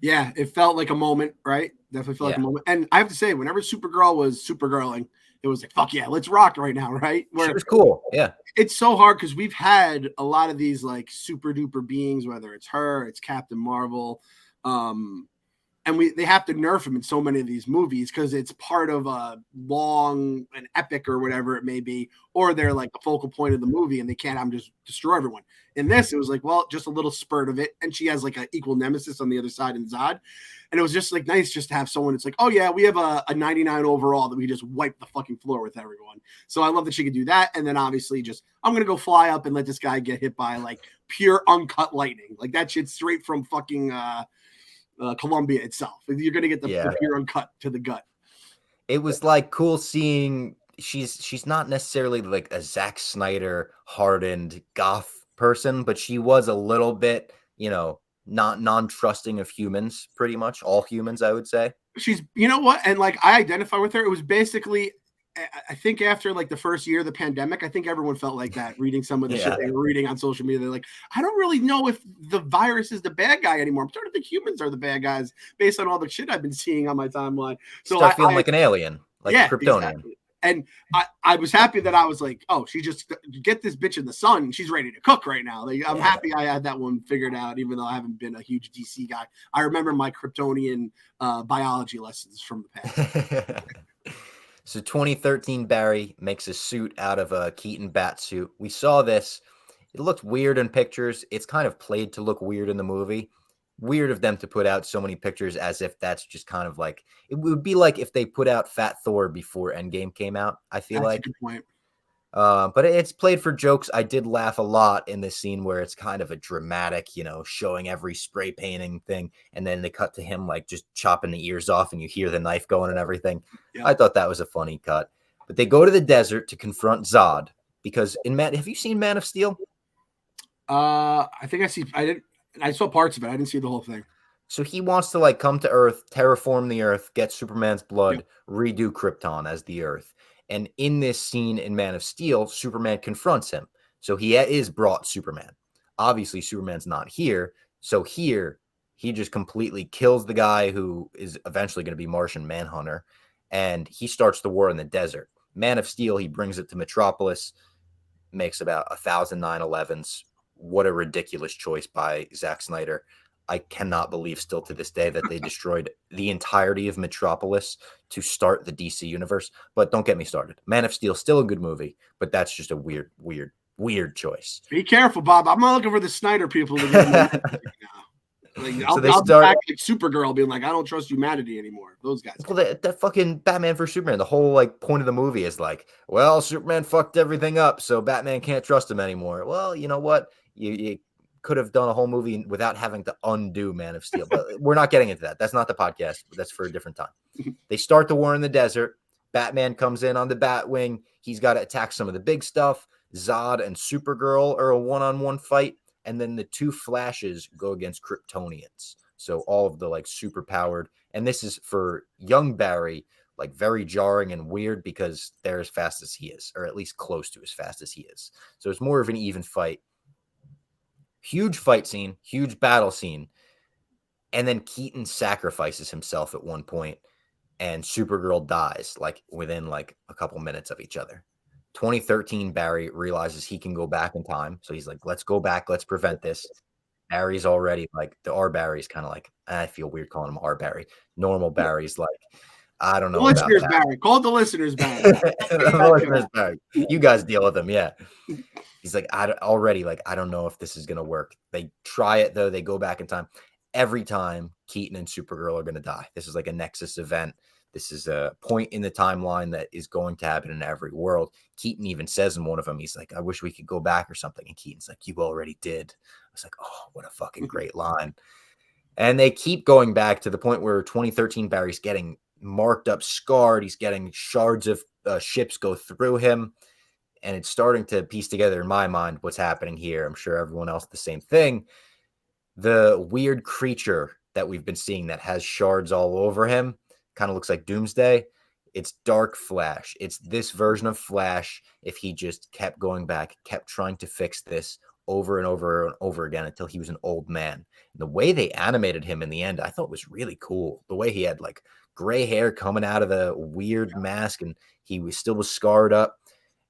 Speaker 2: Yeah, it felt like a moment, right? Definitely felt like a moment. And I have to say, whenever Supergirl was Supergirling, it was like, fuck yeah, let's rock right now, right?
Speaker 1: It was cool. Yeah.
Speaker 2: It's so hard because we've had a lot of these like super duper beings, whether it's her, it's Captain Marvel, and they have to nerf him in so many of these movies because it's part of an epic or whatever it may be, or they're like the focal point of the movie and they can't just destroy everyone. In this, it was like, well, just a little spurt of it. And she has like an equal nemesis on the other side in Zod. And it was just like nice just to have someone. It's like, oh yeah, we have a 99 overall that we just wipe the fucking floor with everyone. So I love that she could do that. And then obviously I'm going to go fly up and let this guy get hit by like pure uncut lightning. Like that shit straight from fucking, Columbia itself. You're gonna get the pure uncut to the gut.
Speaker 1: It was like cool seeing she's not necessarily like a Zack Snyder hardened goth person, but she was a little bit, not non-trusting of humans, pretty much all humans, I would say.
Speaker 2: She's, you know what, and like I identify with her. It was basically, I think after like the first year of the pandemic, I think everyone felt like that reading some of the shit they were reading on social media. They're like, I don't really know if the virus is the bad guy anymore. I'm starting to think humans are the bad guys based on all the shit I've been seeing on my timeline. So
Speaker 1: start feeling like an alien, like a Kryptonian.
Speaker 2: Exactly. And I was happy that I was like, oh, she just get this bitch in the sun and she's ready to cook right now. Like, I'm happy I had that one figured out, even though I haven't been a huge DC guy. I remember my Kryptonian biology lessons from the past.
Speaker 1: So 2013, Barry makes a suit out of a Keaton bat suit. We saw this It looked weird in pictures. It's kind of played to look weird in the movie. Weird of them to put out so many pictures as if that's just kind of like, it would be like if they put out Fat Thor before Endgame came out, I feel
Speaker 2: That's a
Speaker 1: like.
Speaker 2: good point.
Speaker 1: But it's played for jokes. I did laugh a lot in this scene where it's kind of a dramatic, showing every spray painting thing. And then they cut to him like just chopping the ears off and you hear the knife going and everything.
Speaker 2: Yep.
Speaker 1: I thought that was a funny cut. But they go to the desert to confront Zod because have you seen Man of Steel?
Speaker 2: I think I saw parts of it. I didn't see the whole thing.
Speaker 1: So he wants to like come to Earth, terraform the Earth, get Superman's blood, redo Krypton as the Earth. And in this scene in Man of Steel, Superman confronts him. So he is brought Superman. Obviously, Superman's not here. So here, he just completely kills the guy who is eventually going to be Martian Manhunter. And he starts the war in the desert. Man of Steel, he brings it to Metropolis, makes about 1,000 9/11s. What a ridiculous choice by Zack Snyder. I cannot believe still to this day that they destroyed the entirety of Metropolis to start the DC universe. But don't get me started. Man of Steel, still a good movie, but that's just a weird choice.
Speaker 2: Be careful, Bob. I'm not looking for the Snyder people to get now. Like, I'll be back like Supergirl being like, I don't trust humanity anymore. Those guys.
Speaker 1: Well, that fucking Batman vs Superman, the whole like point of the movie is like, well, Superman fucked everything up, so Batman can't trust him anymore. Well, you know what? You could have done a whole movie without having to undo Man of Steel. But we're not getting into that. That's not the podcast. That's for a different time. They start the war in the desert. Batman comes in on the Batwing. He's got to attack some of the big stuff. Zod and Supergirl are a one-on-one fight. And then the two Flashes go against Kryptonians. So all of the like super powered. And this is for young Barry, like very jarring and weird because they're as fast as he is, or at least close to as fast as he is. So it's more of an even fight. Huge fight scene, huge battle scene. And then Keaton sacrifices himself at one point and Supergirl dies like within like a couple minutes of each other. 2013, Barry realizes he can go back in time. So he's like, let's go back. Let's prevent this. Barry's already like, our Barry's kind of like, I feel weird calling him our Barry. Normal Barry's like, I don't know.
Speaker 2: Listeners, Barry. Call the listeners, Barry.
Speaker 1: The listeners, Barry. You guys deal with them. Yeah. He's like, I don't know if this is going to work. They try it, though. They go back in time. Every time, Keaton and Supergirl are going to die. This is like a Nexus event. This is a point in the timeline that is going to happen in every world. Keaton even says in one of them, he's like, I wish we could go back or something. And Keaton's like, you already did. I was like, oh, what a fucking great line. And they keep going back to the point where 2013 Barry's getting marked up, scarred. He's getting shards of ships go through him. And it's starting to piece together in my mind what's happening here. I'm sure everyone else the same thing. The weird creature that we've been seeing that has shards all over him kind of looks like Doomsday. It's Dark Flash. It's this version of Flash if he just kept going back, kept trying to fix this over and over and over again until he was an old man. And the way they animated him in the end, I thought was really cool. The way he had like gray hair coming out of the weird mask and he was still scarred up.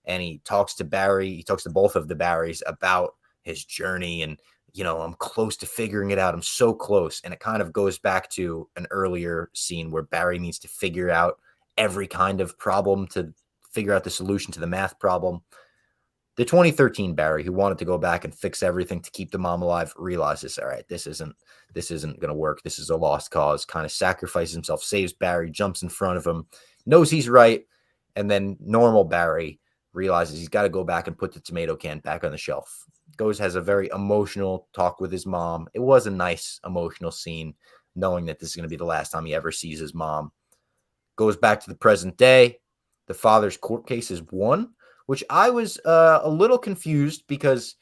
Speaker 1: And he talks to Barry. He talks to both of the Barrys about his journey and, I'm close to figuring it out. I'm so close. And it kind of goes back to an earlier scene where Barry needs to figure out every kind of problem to figure out the solution to the math problem. The 2013 Barry, who wanted to go back and fix everything to keep the mom alive, realizes, all right, this isn't going to work. This is a lost cause, kind of sacrifices himself, saves Barry, jumps in front of him, knows he's right. And then normal Barry realizes he's got to go back and put the tomato can back on the shelf. Has a very emotional talk with his mom. It was a nice emotional scene, knowing that this is going to be the last time he ever sees his mom. Goes back to the present day. The father's court case is won, which I was a little confused because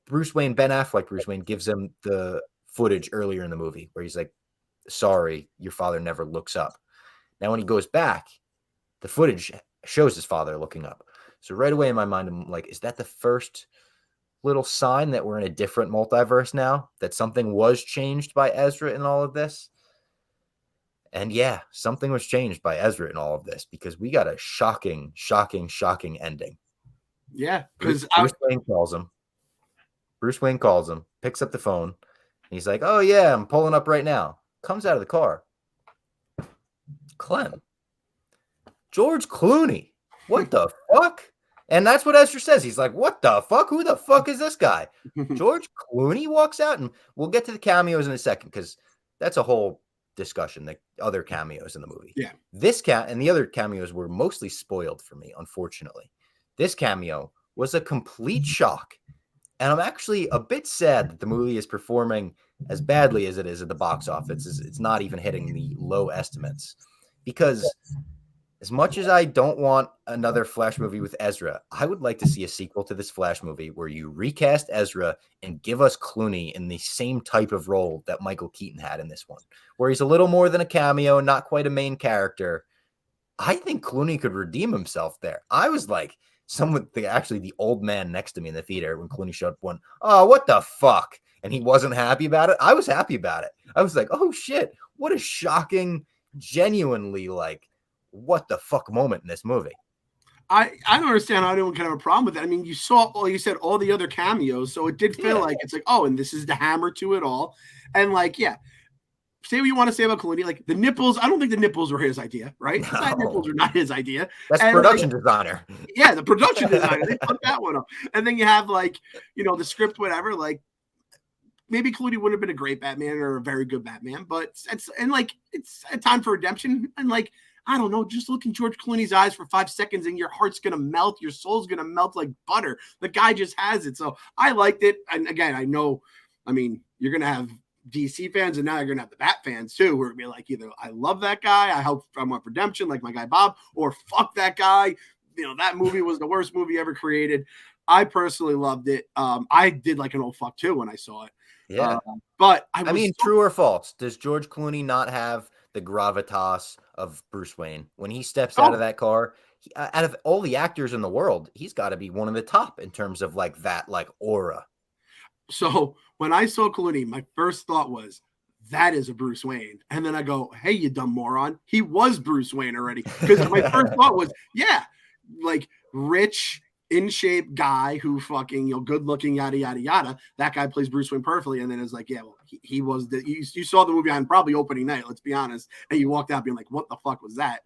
Speaker 1: Ben Affleck Bruce Wayne, gives him the footage earlier in the movie where he's like, sorry, your father never looks up. Now, when he goes back, the footage shows his father looking up. So right away in my mind, I'm like, is that the first little sign that we're in a different multiverse now, that something was changed by Ezra in all of this? And yeah, something was changed by Ezra in all of this because we got a shocking ending.
Speaker 2: Yeah, because
Speaker 1: Bruce Wayne calls him, picks up the phone, and he's like, oh yeah, I'm pulling up right now. Comes out of the car. Clem. George Clooney. What the fuck? And that's what Ezra says. He's like, what the fuck? Who the fuck is this guy? George Clooney walks out, and we'll get to the cameos in a second because that's a whole discussion, the other cameos in the movie.
Speaker 2: Yeah.
Speaker 1: This and the other cameos were mostly spoiled for me, unfortunately. This cameo was a complete shock. And I'm actually a bit sad that the movie is performing as badly as it is at the box office. It's not even hitting the low estimates. Because as much as I don't want another Flash movie with Ezra, I would like to see a sequel to this Flash movie where you recast Ezra and give us Clooney in the same type of role that Michael Keaton had in this one, where he's a little more than a cameo and not quite a main character. I think Clooney could redeem himself there. I was like, actually the old man next to me in the theater when Clooney showed up went, oh, what the fuck? And he wasn't happy about it. I was happy about it. I was like, oh shit, what a shocking, genuinely like, what the fuck moment in this movie.
Speaker 2: I don't understand how anyone can have a problem with that. I mean, you saw, well, you said all the other cameos, so it did feel like it's like, oh, and this is the hammer to it all. And like, yeah, say what you want to say about Clooney, like the nipples. I don't think the nipples were his idea, right?
Speaker 1: No.
Speaker 2: The nipples are not his idea.
Speaker 1: That's production designer.
Speaker 2: Yeah, the production designer. They put that one up. And then you have like, the script, whatever. Like maybe Clooney wouldn't have been a great Batman or a very good Batman, but it's a time for redemption. And like, I don't know, just look in George Clooney's eyes for 5 seconds and your heart's going to melt. Your soul's going to melt like butter. The guy just has it. So I liked it. And again, you're going to have DC fans, and now you're gonna have the Bat fans too, where it'd be like, either I love that guy, I want redemption, like my guy Bob, or fuck that guy. That movie was the worst movie ever created. I personally loved it. I did like an old fuck too when I saw it.
Speaker 1: Yeah,
Speaker 2: but
Speaker 1: true or false? Does George Clooney not have the gravitas of Bruce Wayne when he steps out of that car? Out of all the actors in the world, he's got to be one of the top in terms of like that, like aura.
Speaker 2: So when I saw Clooney, my first thought was, that is a Bruce Wayne. And then I go, hey, you dumb moron. He was Bruce Wayne already. Because my first thought was, yeah, like rich, in shape guy who fucking, good looking, yada, yada, yada. That guy plays Bruce Wayne perfectly. And then it's like, yeah, well, he was you saw the movie on probably opening night, let's be honest. And you walked out being like, what the fuck was that?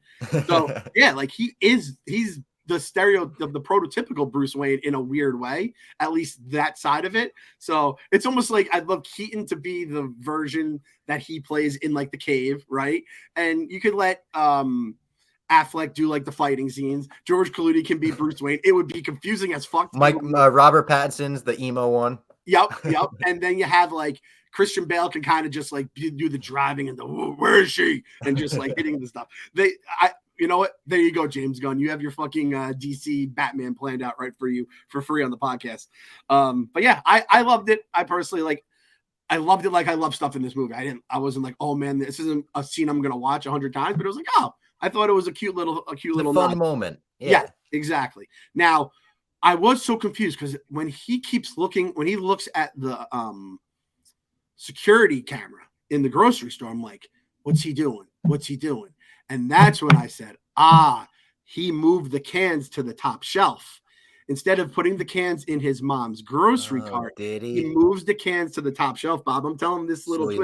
Speaker 2: So yeah, like he's the the prototypical Bruce Wayne in a weird way, at least that side of it. So it's almost like I'd love Keaton to be the version that he plays in like the cave, right? And you could let Affleck do like the fighting scenes. George Clooney can be Bruce Wayne. It would be confusing as fuck.
Speaker 1: Robert Pattinson's the emo one.
Speaker 2: Yep. And then you have like Christian Bale can kind of just like do the driving and the where is she and just like hitting the stuff. You know what? There you go, James Gunn. You have your fucking DC Batman planned out right for you for free on the podcast. But yeah, I loved it. I personally I loved it. Like I love stuff in this movie. I wasn't like, oh man, this isn't a scene I'm gonna watch 100 times. But it was like, oh, I thought it was a cute little
Speaker 1: fun moment.
Speaker 2: Yeah, exactly. Now I was so confused because when he looks at the security camera in the grocery store, I'm like, what's he doing? What's he doing? And that's when I said, he moved the cans to the top shelf. Instead of putting the cans in his mom's grocery cart, he moves the cans to the top shelf, Bob. I'm telling him this little twist.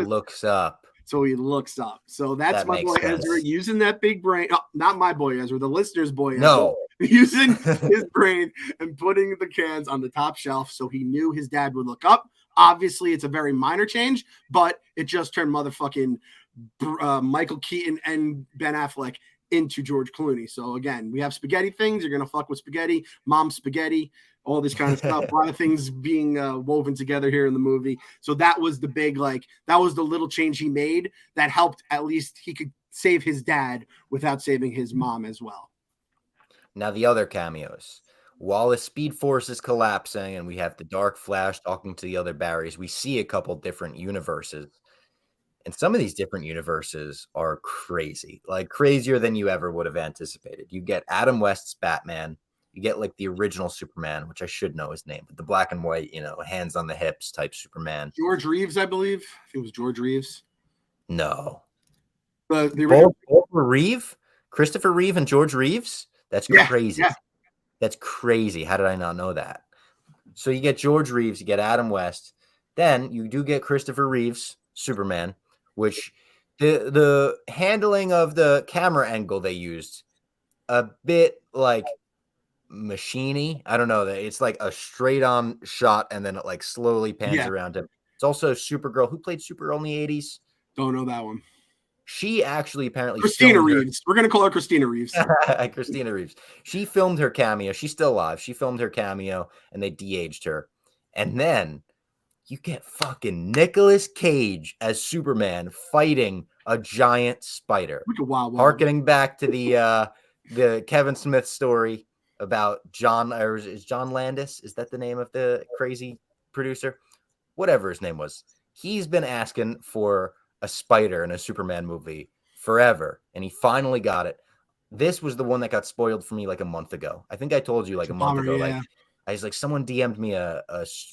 Speaker 2: So he looks up. So that's my boy Ezra using that big brain. Oh, not my boy Ezra, the listener's boy Ezra.
Speaker 1: No.
Speaker 2: Using his brain and putting the cans on the top shelf so he knew his dad would look up. Obviously, it's a very minor change, but it just turned motherfucking Michael Keaton and Ben Affleck into George Clooney. So again, we have spaghetti things. You're gonna fuck with spaghetti, mom spaghetti, all this kind of stuff. A lot of things being woven together here in the movie. So that was the big that was the little change he made that helped. At least he could save his dad without saving his mom as well.
Speaker 1: Now the other cameos. While the Speed Force is collapsing and we have the Dark Flash talking to the other Barrys, we see a couple different universes. And some of these different universes are crazy, like crazier than you ever would have anticipated. You get Adam West's Batman. You get like the original Superman, which I should know his name, but the black and white, hands on the hips type Superman.
Speaker 2: George Reeves, I believe. I think it was George Reeves.
Speaker 1: No.
Speaker 2: The original
Speaker 1: Christopher Reeve and George Reeves? That's crazy. Yeah. That's crazy. How did I not know that? So you get George Reeves, you get Adam West. Then you do get Christopher Reeves, Superman, which the handling of the camera angle they used a bit like machine-y. I don't know. It's like a straight-on shot, and then it like slowly pans
Speaker 2: Yeah,
Speaker 1: around him. It's also Supergirl. Who played Supergirl in the 80s?
Speaker 2: don't know that one.
Speaker 1: She actually apparently
Speaker 2: Christina
Speaker 1: filmed her
Speaker 2: Reeves. We're gonna call her Christina Reeves.
Speaker 1: Christina Reeves. She filmed her cameo. She's still alive. She filmed her cameo, and they de-aged her. And then you get fucking Nicolas Cage as Superman fighting a giant spider.
Speaker 2: Look at Wild Wild.
Speaker 1: Harkening back to the Kevin Smith story about John, or is John Landis? Is that the name of the crazy producer? Whatever his name was. He's been asking for a spider in a Superman movie forever, and he finally got it. This was the one that got spoiled for me like a month ago. I think I told you like a month ago.
Speaker 2: Yeah.
Speaker 1: Like I was like, someone DM'd me a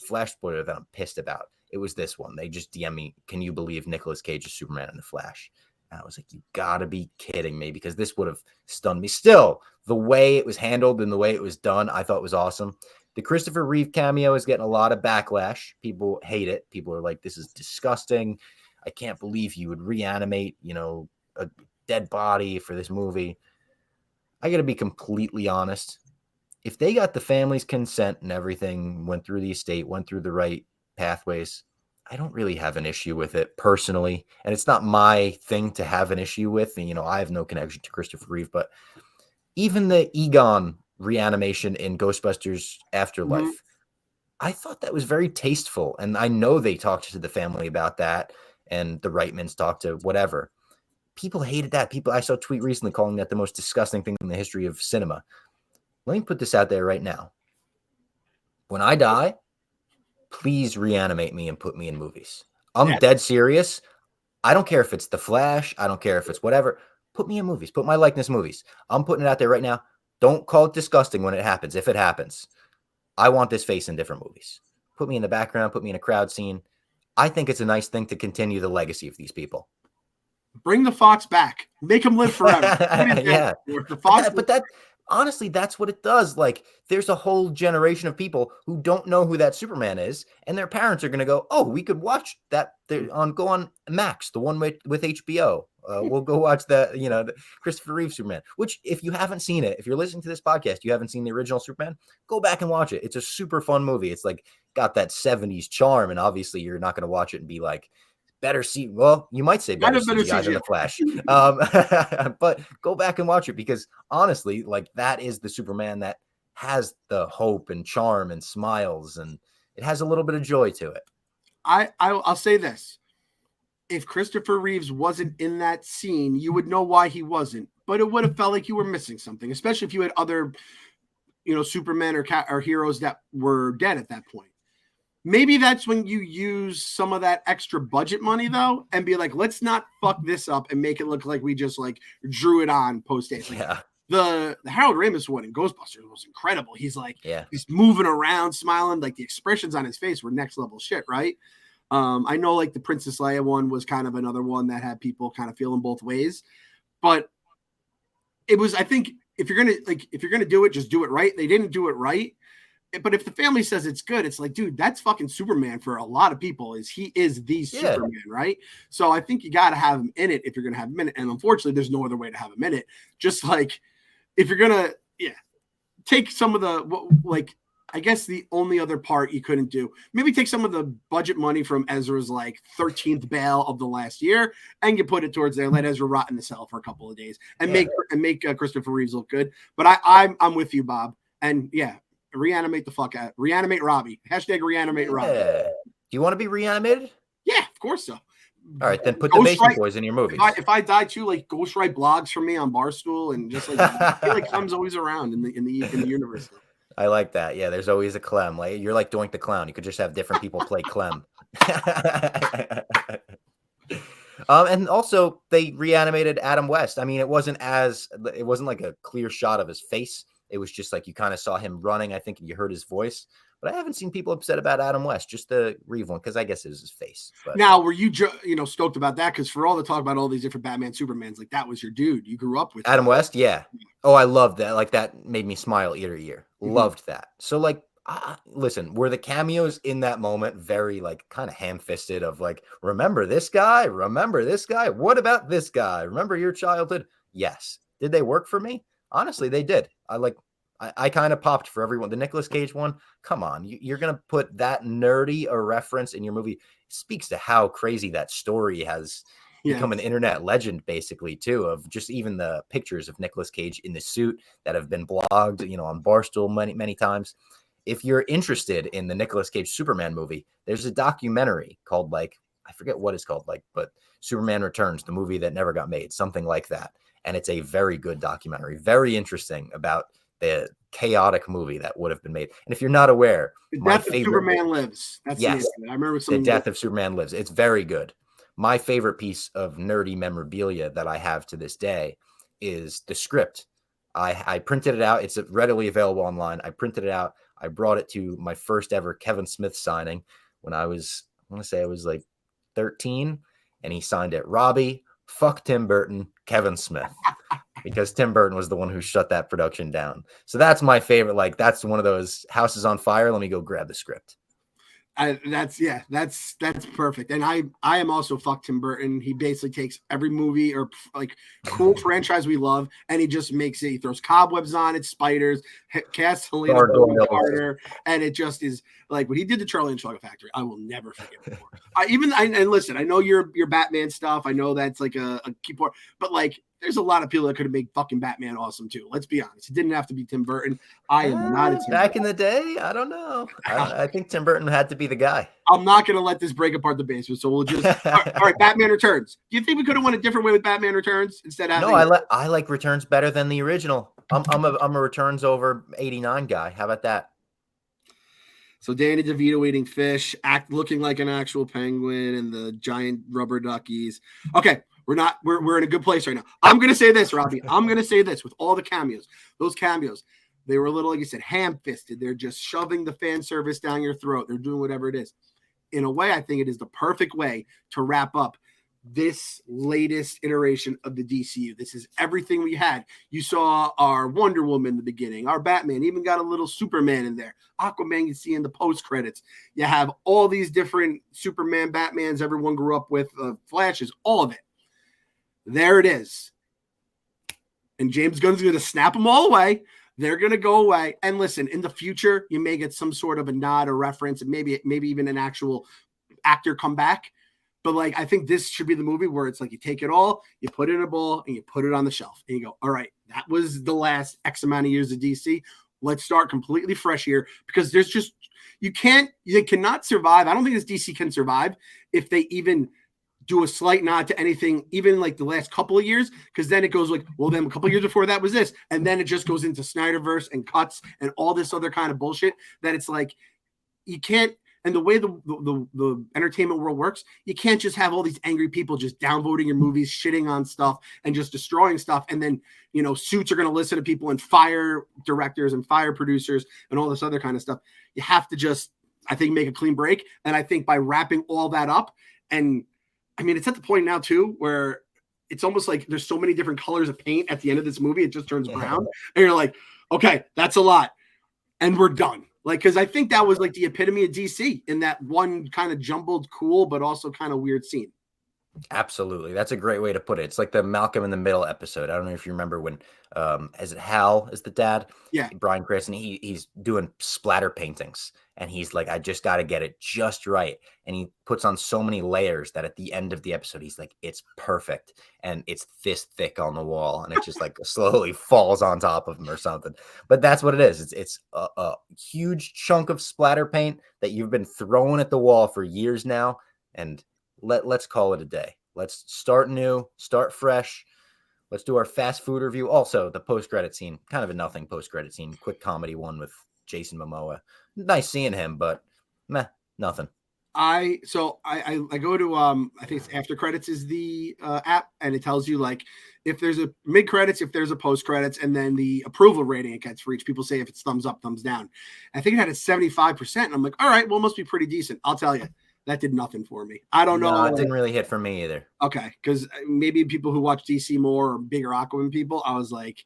Speaker 1: Flash spoiler that I'm pissed about. It was this one. They just DM'd me, can you believe Nicolas Cage is Superman in the Flash? And I was like, you gotta be kidding me, because this would have stunned me. Still, the way it was handled and the way it was done, I thought was awesome. The Christopher Reeve cameo is getting a lot of backlash. People hate it. People are like, this is disgusting. I can't believe you would reanimate, a dead body for this movie. I got to be completely honest. If they got the family's consent and everything, went through the estate, went through the right pathways, I don't really have an issue with it personally. And it's not my thing to have an issue with. And, I have no connection to Christopher Reeve, but even the Egon reanimation in Ghostbusters Afterlife, I thought that was very tasteful. And I know they talked to the family about that, and the Reitmans talked to whatever. People hated that. I saw a tweet recently calling that the most disgusting thing in the history of cinema. Let me put this out there right now. When I die, please reanimate me and put me in movies. I'm dead serious. I don't care if it's The Flash. I don't care if it's whatever. Put me in movies. Put my likeness movies. I'm putting it out there right now. Don't call it disgusting when it happens. If it happens, I want this face in different movies. Put me in the background. Put me in a crowd scene. I think it's a nice thing to continue the legacy of these people.
Speaker 2: Bring the Fox back. Make him live forever.
Speaker 1: Yeah.
Speaker 2: The Fox,
Speaker 1: but that honestly, that's what it does. Like, there's a whole generation of people who don't know who that Superman is, and their parents are going to go, oh, we could watch that go on Max, the one with HBO. We'll go watch the Christopher Reeve Superman, which, if you haven't seen it, if you're listening to this podcast, you haven't seen the original Superman, go back and watch it. It's a super fun movie. It's like got that 70s charm, and obviously you're not going to watch it and be like, better see. Well, you might say better CGI than the Flash, but go back and watch it, because honestly, like, that is the Superman that has the hope and charm and smiles, and it has a little bit of joy to it.
Speaker 2: I'll say this: if Christopher Reeves wasn't in that scene, you would know why he wasn't, but it would have felt like you were missing something, especially if you had other, Supermen or heroes that were dead at that point. Maybe that's when you use some of that extra budget money, though, and be like, let's not fuck this up and make it look like we just like drew it on post-haste.
Speaker 1: Yeah.
Speaker 2: The Harold Ramis one in Ghostbusters was incredible. He's like,
Speaker 1: yeah,
Speaker 2: he's moving around, smiling, like the expressions on his face were next level shit, right? I know like the Princess Leia one was kind of another one that had people kind of feeling both ways, but it was, I think, if you're gonna do it, just do it right. They didn't do it right. But if the family says it's good, it's like, dude, that's fucking Superman for a lot of people. He is the Superman, right? So I think you got to have him in it if you're going to have him in it. And unfortunately, there's no other way to have him in it. Just like if you're going to, take some of the, I guess the only other part you couldn't do, maybe take some of the budget money from Ezra's like 13th bail of the last year and you put it towards there, let Ezra rot in the cell for a couple of days and make Christopher Reeves look good. But I'm with you, Bob. And reanimate the fuck out. Reanimate Robbie. # reanimate Robbie.
Speaker 1: Do you want to be reanimated?
Speaker 2: Yeah, of course so.
Speaker 1: All right, then put the Basement Boys in your movies.
Speaker 2: If I die too, like ghostwrite blogs for me on Barstool and just like I feel like Clem's always around in the universe.
Speaker 1: I like that. Yeah, there's always a Clem. Like, you're like Doink the Clown. You could just have different people play Clem. And also they reanimated Adam West. I mean, it wasn't like a clear shot of his face. It was just like you kind of saw him running, I think, and you heard his voice. But I haven't seen people upset about Adam West, just the Reeve one, because I guess it was his face. But
Speaker 2: now, were you stoked about that? Because for all the talk about all these different Batman, Supermans, like that was your dude. You grew up with
Speaker 1: Adam West, yeah. Oh, I loved that. Like that made me smile ear to ear. Mm-hmm. Loved that. So like, listen, were the cameos in that moment very like kind of ham-fisted of like, remember this guy? Remember this guy? What about this guy? Remember your childhood? Yes. Did they work for me? Honestly, they did. I I kind of popped for everyone. The Nicolas Cage one, come on, you're gonna put that nerdy a reference in your movie. It speaks to how crazy that story has become an internet legend, basically, too, of just even the pictures of Nicolas Cage in the suit that have been blogged, on Barstool many times. If you're interested in the Nicolas Cage Superman movie, there's a documentary called, I forget what it's called, but Superman Returns, the movie that never got made, something like that. And it's a very good documentary, very interesting about the chaotic movie that would have been made. And if you're not aware,
Speaker 2: The Death of Superman Lives. That's
Speaker 1: yes,
Speaker 2: I remember
Speaker 1: The Death of Superman Lives. It's very good. My favorite piece of nerdy memorabilia that I have to this day is the script. I printed it out. It's readily available online. I printed it out. I brought it to my first ever Kevin Smith signing when I want to say I was 13, and he signed it. Robbie, fuck Tim Burton, Kevin Smith. Because Tim Burton was the one who shut that production down. So that's my favorite. That's one of those houses on fire. Let me go grab the script.
Speaker 2: That's perfect. And I am also fuck Tim Burton. He basically takes every movie or cool franchise we love, and he just makes it. He throws cobwebs on it, spiders, casts Helena Bonham Carter, and it just is like when he did the Charlie and Chocolate Factory. I will never forget before. And listen, I know your Batman stuff. I know that's a key part, but there's a lot of people that could have made fucking Batman awesome too. Let's be honest. It didn't have to be Tim Burton. I am not a Tim
Speaker 1: Back in the day, I don't know. I think Tim Burton had to be the guy.
Speaker 2: I'm not going to let this break apart the basement, so we'll just all right. Batman Returns. Do you think we could have went a different way with Batman Returns instead of?
Speaker 1: No, I like Returns better than the original. I'm a Returns over 89 guy. How about that?
Speaker 2: So Danny DeVito eating fish, looking like an actual penguin, and the giant rubber duckies. Okay. We're in a good place right now. I'm going to say this, Robbie. I'm going to say this with all the cameos. Those cameos, they were a little, like you said, ham-fisted. They're just shoving the fan service down your throat. They're doing whatever it is. In a way, I think it is the perfect way to wrap up this latest iteration of the DCU. This is everything we had. You saw our Wonder Woman in the beginning, our Batman, even got a little Superman in there. Aquaman you see in the post-credits. You have all these different Superman, Batmans everyone grew up with, Flashes, all of it. There it is. And James Gunn's going to snap them all away. They're going to go away. And listen, in the future, you may get some sort of a nod or reference, and maybe even an actual actor come back. But I think this should be the movie where it's you take it all, you put it in a bowl, and you put it on the shelf. And you go, all right, that was the last X amount of years of DC. Let's start completely fresh here, because there's just, they cannot survive. I don't think this DC can survive if they even do a slight nod to anything, even the last couple of years, because then it goes well, then a couple of years before that was this, and then it just goes into Snyderverse and cuts and all this other kind of bullshit that it's you can't. And the way the entertainment world works, you can't just have all these angry people just downvoting your movies, shitting on stuff, and just destroying stuff, and then suits are going to listen to people and fire directors and fire producers and all this other kind of stuff. You have to just, I think, make a clean break, and I think by wrapping all that up, and I mean, it's at the point now, too, where it's almost there's so many different colors of paint at the end of this movie. It just turns brown. And you're like, okay, that's a lot. And we're done. Because I think that was the epitome of DC in that one kind of jumbled, cool, but also kind of weird scene.
Speaker 1: Absolutely. That's a great way to put it. It's like the Malcolm in the Middle episode. I don't know if you remember when, is it Hal is the dad?
Speaker 2: Yeah.
Speaker 1: Bryan Cranston, he's doing splatter paintings, and he's like, I just got to get it just right. And he puts on so many layers that at the end of the episode, he's like, it's perfect. And it's this thick on the wall. And it just slowly falls on top of him or something. But that's what it is. It's a huge chunk of splatter paint that you've been throwing at the wall for years now. And let's call it a day. Let's start new, start fresh. Let's do our fast food review. Also, the post-credit scene, kind of a nothing post-credit scene, quick comedy one with Jason Momoa. Nice seeing him, but nothing.
Speaker 2: I go to I think it's After Credits is the app, and it tells you if there's a mid credits, if there's a post credits, and then the approval rating it gets for each. People say if it's thumbs up, thumbs down. I think it had a 75%. And I'm like, all right, well, it must be pretty decent. I'll tell you. That did nothing for me. I don't know.
Speaker 1: It didn't really hit for me either.
Speaker 2: Okay, because maybe people who watch DC more or bigger Aquaman people, I was like,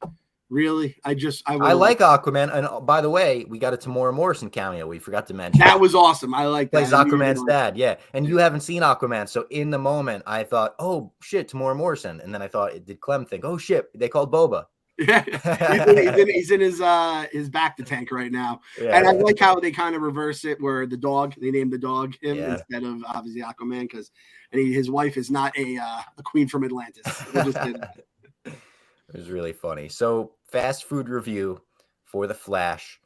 Speaker 2: really? I like
Speaker 1: Aquaman. And by the way, we got a Tamora Morrison cameo. We forgot to mention.
Speaker 2: That was awesome. I like that.
Speaker 1: Plays Aquaman's dad. Yeah. And you haven't seen Aquaman. So in the moment, I thought, oh, shit, Tamora Morrison. And then I thought, did Clem think, oh, shit, they called Boba.
Speaker 2: Yeah, he's in his back to tank right now.
Speaker 1: Yeah.
Speaker 2: And I like how they kind of reverse it, where they named the dog him
Speaker 1: Yeah.
Speaker 2: instead of obviously Aquaman, because his wife is not a queen from Atlantis. They just did that.
Speaker 1: It was really funny. So, fast food review for The Flash.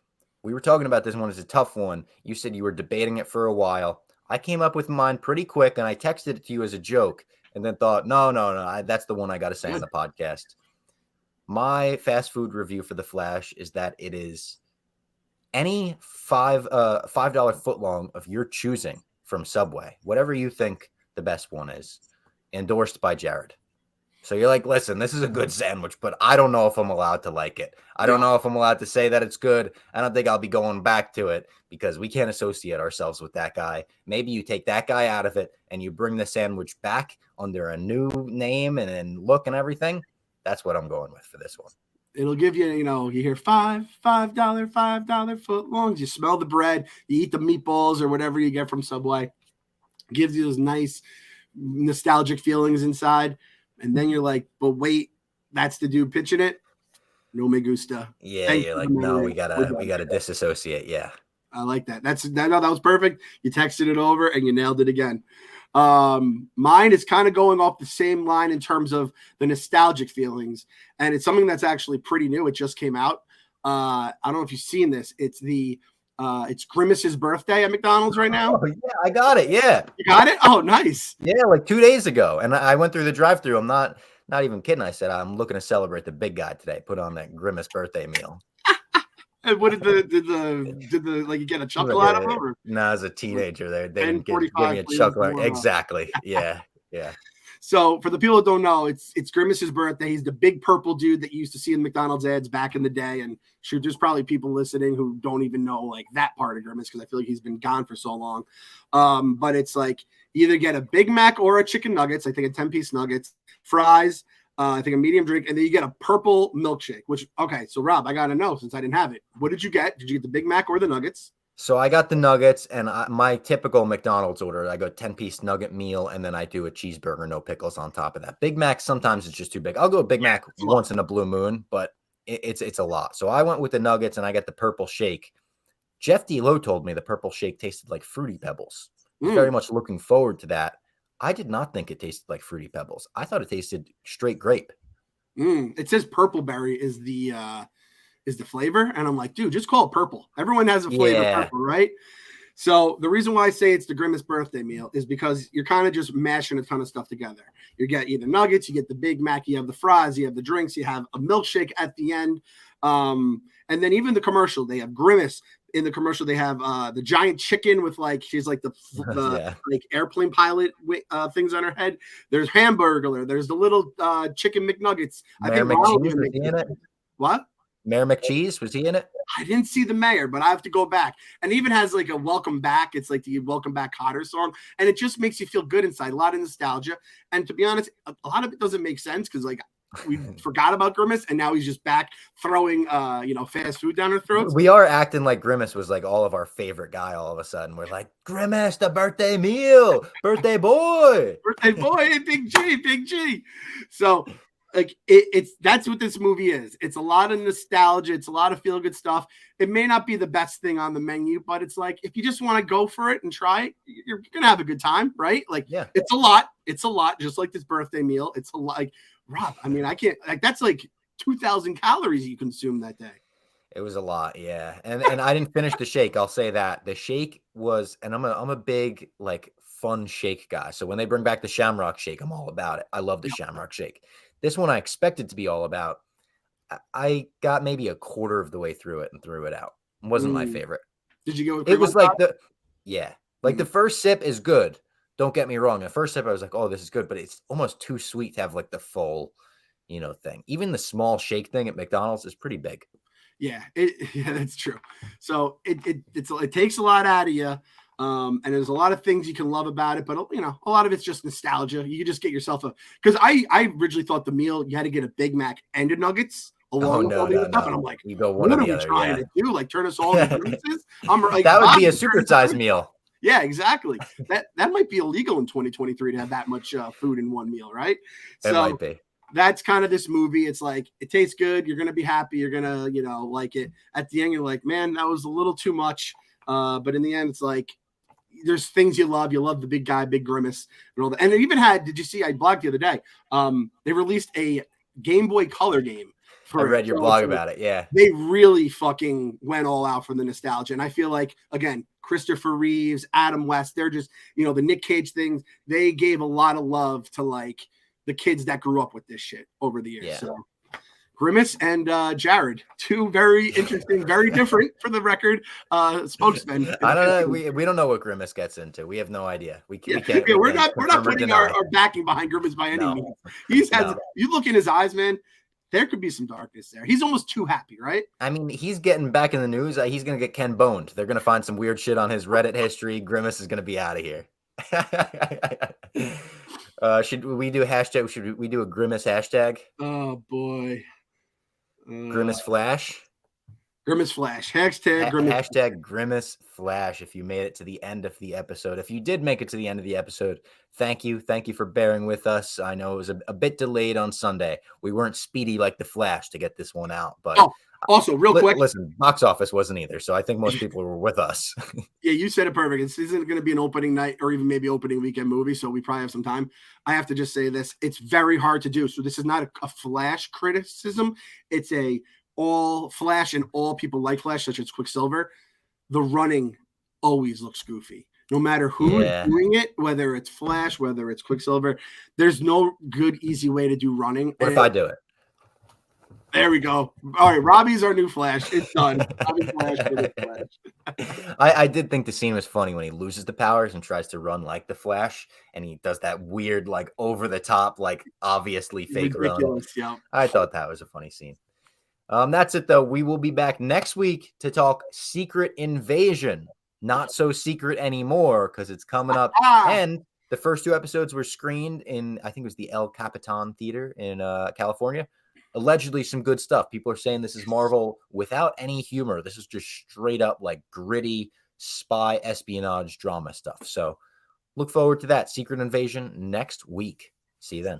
Speaker 1: We were talking about this one as a tough one. You said you were debating it for a while. I came up with mine pretty quick, and I texted it to you as a joke, and then thought, no, that's the one I got to say on the podcast. My fast food review for The Flash is that it is any $5 footlong of your choosing from Subway, whatever you think the best one is, endorsed by Jared. So you're like, listen, this is a good sandwich, but I don't know if I'm allowed to like it. I don't know if I'm allowed to say that it's good. I don't think I'll be going back to it because we can't associate ourselves with that guy. Maybe you take that guy out of it and you bring the sandwich back under a new name and look and everything. That's what I'm going with for this one.
Speaker 2: It'll give you, you hear $5 footlongs. You smell the bread, you eat the meatballs or whatever you get from Subway. Gives you those nice nostalgic feelings inside. And then you're like, but wait, that's the dude pitching it. No me gusta.
Speaker 1: Yeah,
Speaker 2: Thanks
Speaker 1: you're like, no, we gotta disassociate. Yeah.
Speaker 2: I like that. That was perfect. You texted it over and you nailed it again. Mine is kind of going off the same line in terms of the nostalgic feelings. And it's something that's actually pretty new. It just came out. I don't know if you've seen this. It's Grimace's birthday at McDonald's right now.
Speaker 1: Oh, yeah, I got it. Yeah.
Speaker 2: You got it? Oh, nice.
Speaker 1: Yeah, like 2 days ago. And I went through the drive-thru. I'm not even kidding. I said, I'm looking to celebrate the big guy today. Put on that Grimace birthday meal.
Speaker 2: And what did the like you get a chuckle
Speaker 1: Like
Speaker 2: out of him?
Speaker 1: No, as a teenager, they didn't give me a
Speaker 2: please,
Speaker 1: chuckle. Exactly. Yeah. Yeah.
Speaker 2: So for the people that don't know, it's Grimace's birthday. He's the big purple dude that you used to see in McDonald's ads back in the day. And shoot, there's probably people listening who don't even know like that part of Grimace because I feel like he's been gone for so long. But it's like you either get a Big Mac or a chicken nuggets. I think a 10-piece nuggets, fries. I think a medium drink, and then you get a purple milkshake. Which okay, so Rob, I gotta know since I didn't have it. What did you get? Did you get the Big Mac or the nuggets?
Speaker 1: So I got the nuggets, and my typical McDonald's order, I go 10-piece nugget meal, and then I do a cheeseburger, no pickles on top of that. Big Mac, sometimes it's just too big. I'll go Big Mac once in a blue moon, but it's a lot. So I went with the nuggets, and I got the purple shake. Jeff D. told me the purple shake tasted like Fruity Pebbles. Very much looking forward to that. I did not think it tasted like Fruity Pebbles. I thought it tasted straight grape.
Speaker 2: It says purple berry is the flavor. And I'm like, dude, just call it purple. Everyone has a flavor purple, right? So the reason why I say it's the Grimace birthday meal is because you're kind of just mashing a ton of stuff together. You get either nuggets, you get the Big Mac, you have the fries, you have the drinks, you have a milkshake at the end. And then even the commercial, they have Grimace. In the commercial, they have the giant chicken with like she's like the like airplane pilot things on her head. There's Hamburglar. There's the little chicken McNuggets.
Speaker 1: Mayor McCheese, was he in it?
Speaker 2: What?
Speaker 1: Mayor McCheese, was he in it?
Speaker 2: I didn't see the mayor, but I have to go back. And it even has like a welcome back. It's like the welcome back Cotter song. And it just makes you feel good inside. A lot of nostalgia. And to be honest, a lot of it doesn't make sense because like we forgot about Grimace and now he's just back throwing fast food down our throats.
Speaker 1: We are acting like Grimace was like all of our favorite guy all of a sudden. We're like, Grimace, the birthday meal, birthday boy.
Speaker 2: Hey, Big G. So like that's what this movie is. It's a lot of nostalgia, it's a lot of feel-good stuff. It may not be the best thing on the menu, but it's like if you just want to go for it and try it, you're gonna have a good time, right? Like it's a lot, just like this birthday meal. It's a lot. Like Rob, I mean, I can't like that's like 2,000 calories you consume that day.
Speaker 1: It was a lot, yeah. And I didn't finish the shake. I'll say that. The shake was, and I'm a big like fun shake guy. So when they bring back the Shamrock Shake, I'm all about it. I love the Shamrock Shake. This one I expected to be all about. I got maybe a quarter of the way through it and threw it out. It wasn't my favorite.
Speaker 2: Did you go?
Speaker 1: It was like the first sip is good. Don't get me wrong. The first sip I was like, oh, this is good, but it's almost too sweet to have like the full, thing. Even the small shake thing at McDonald's is pretty big.
Speaker 2: Yeah, that's true. So it takes a lot out of you. And there's a lot of things you can love about it, but a lot of it's just nostalgia. You can just get yourself because I originally thought the meal you had to get a Big Mac and a nuggets along with all the other stuff, and I'm like,
Speaker 1: you go
Speaker 2: what
Speaker 1: one
Speaker 2: are
Speaker 1: or the
Speaker 2: we
Speaker 1: other,
Speaker 2: trying to do? Like turn us all into pieces? I'm like,
Speaker 1: that would be a supersized meal.
Speaker 2: Yeah, exactly. That might be illegal in 2023 to have that much food in one meal, right?
Speaker 1: It might be.
Speaker 2: that's kind of this movie. It's like, it tastes good. You're going to be happy. You're going to, like it. At the end, you're like, man, that was a little too much. But in the end, it's like, there's things you love. You love the big guy, Big Grimace, and all that. And it even had, did you see, I blogged the other day, they released a Game Boy Color game.
Speaker 1: I read your blog about it. Yeah.
Speaker 2: They really fucking went all out for the nostalgia. And I feel like, again, Christopher Reeves, Adam West, they're just, the Nick Cage things. They gave a lot of love to like the kids that grew up with this shit over the years.
Speaker 1: Yeah.
Speaker 2: So Grimace and Jared, two very interesting, very different for the record spokesmen.
Speaker 1: I don't know. We don't know what Grimace gets into. We have no idea. We can't.
Speaker 2: We're not putting our backing behind Grimace by any means. You look in his eyes, man. There could be some darkness there. He's almost too happy, right?
Speaker 1: I mean, he's getting back in the news. He's going to get Ken boned. They're going to find some weird shit on his Reddit history. Grimace is going to be out of here. Should we do a hashtag? Should we do a Grimace hashtag?
Speaker 2: Oh, boy.
Speaker 1: Grimace Flash.
Speaker 2: Grimace Flash. Hashtag
Speaker 1: Grimace Flash. If you made it to the end of the episode. If you did make it to the end of the episode, thank you. Thank you for bearing with us. I know it was a bit delayed on Sunday. We weren't speedy like the Flash to get this one out. But
Speaker 2: also, real quick.
Speaker 1: Listen, box office wasn't either. So I think most people were with us.
Speaker 2: Yeah, you said it perfect. This isn't going to be an opening night or even maybe opening weekend movie. So we probably have some time. I have to just say this. It's very hard to do. So this is not a Flash criticism. It's all Flash, and all people like Flash, such as Quicksilver. The running always looks goofy. No matter who's doing it, whether it's Flash, whether it's Quicksilver, there's no good, easy way to do running.
Speaker 1: What if I do it?
Speaker 2: There we go. All right, Robbie's our new Flash. It's done.
Speaker 1: I did think the scene was funny when he loses the powers and tries to run like the Flash, and he does that weird, like over the top, like obviously fake run.
Speaker 2: Yeah.
Speaker 1: I thought that was a funny scene. That's it though. We will be back next week to talk Secret Invasion. Not so secret anymore because it's coming up. And the first two episodes were screened in, I think it was the El Capitan Theater in California. Allegedly some good stuff. People are saying this is Marvel without any humor. This is just straight up like gritty spy espionage drama stuff. So look forward to that. Secret Invasion next week. See you then.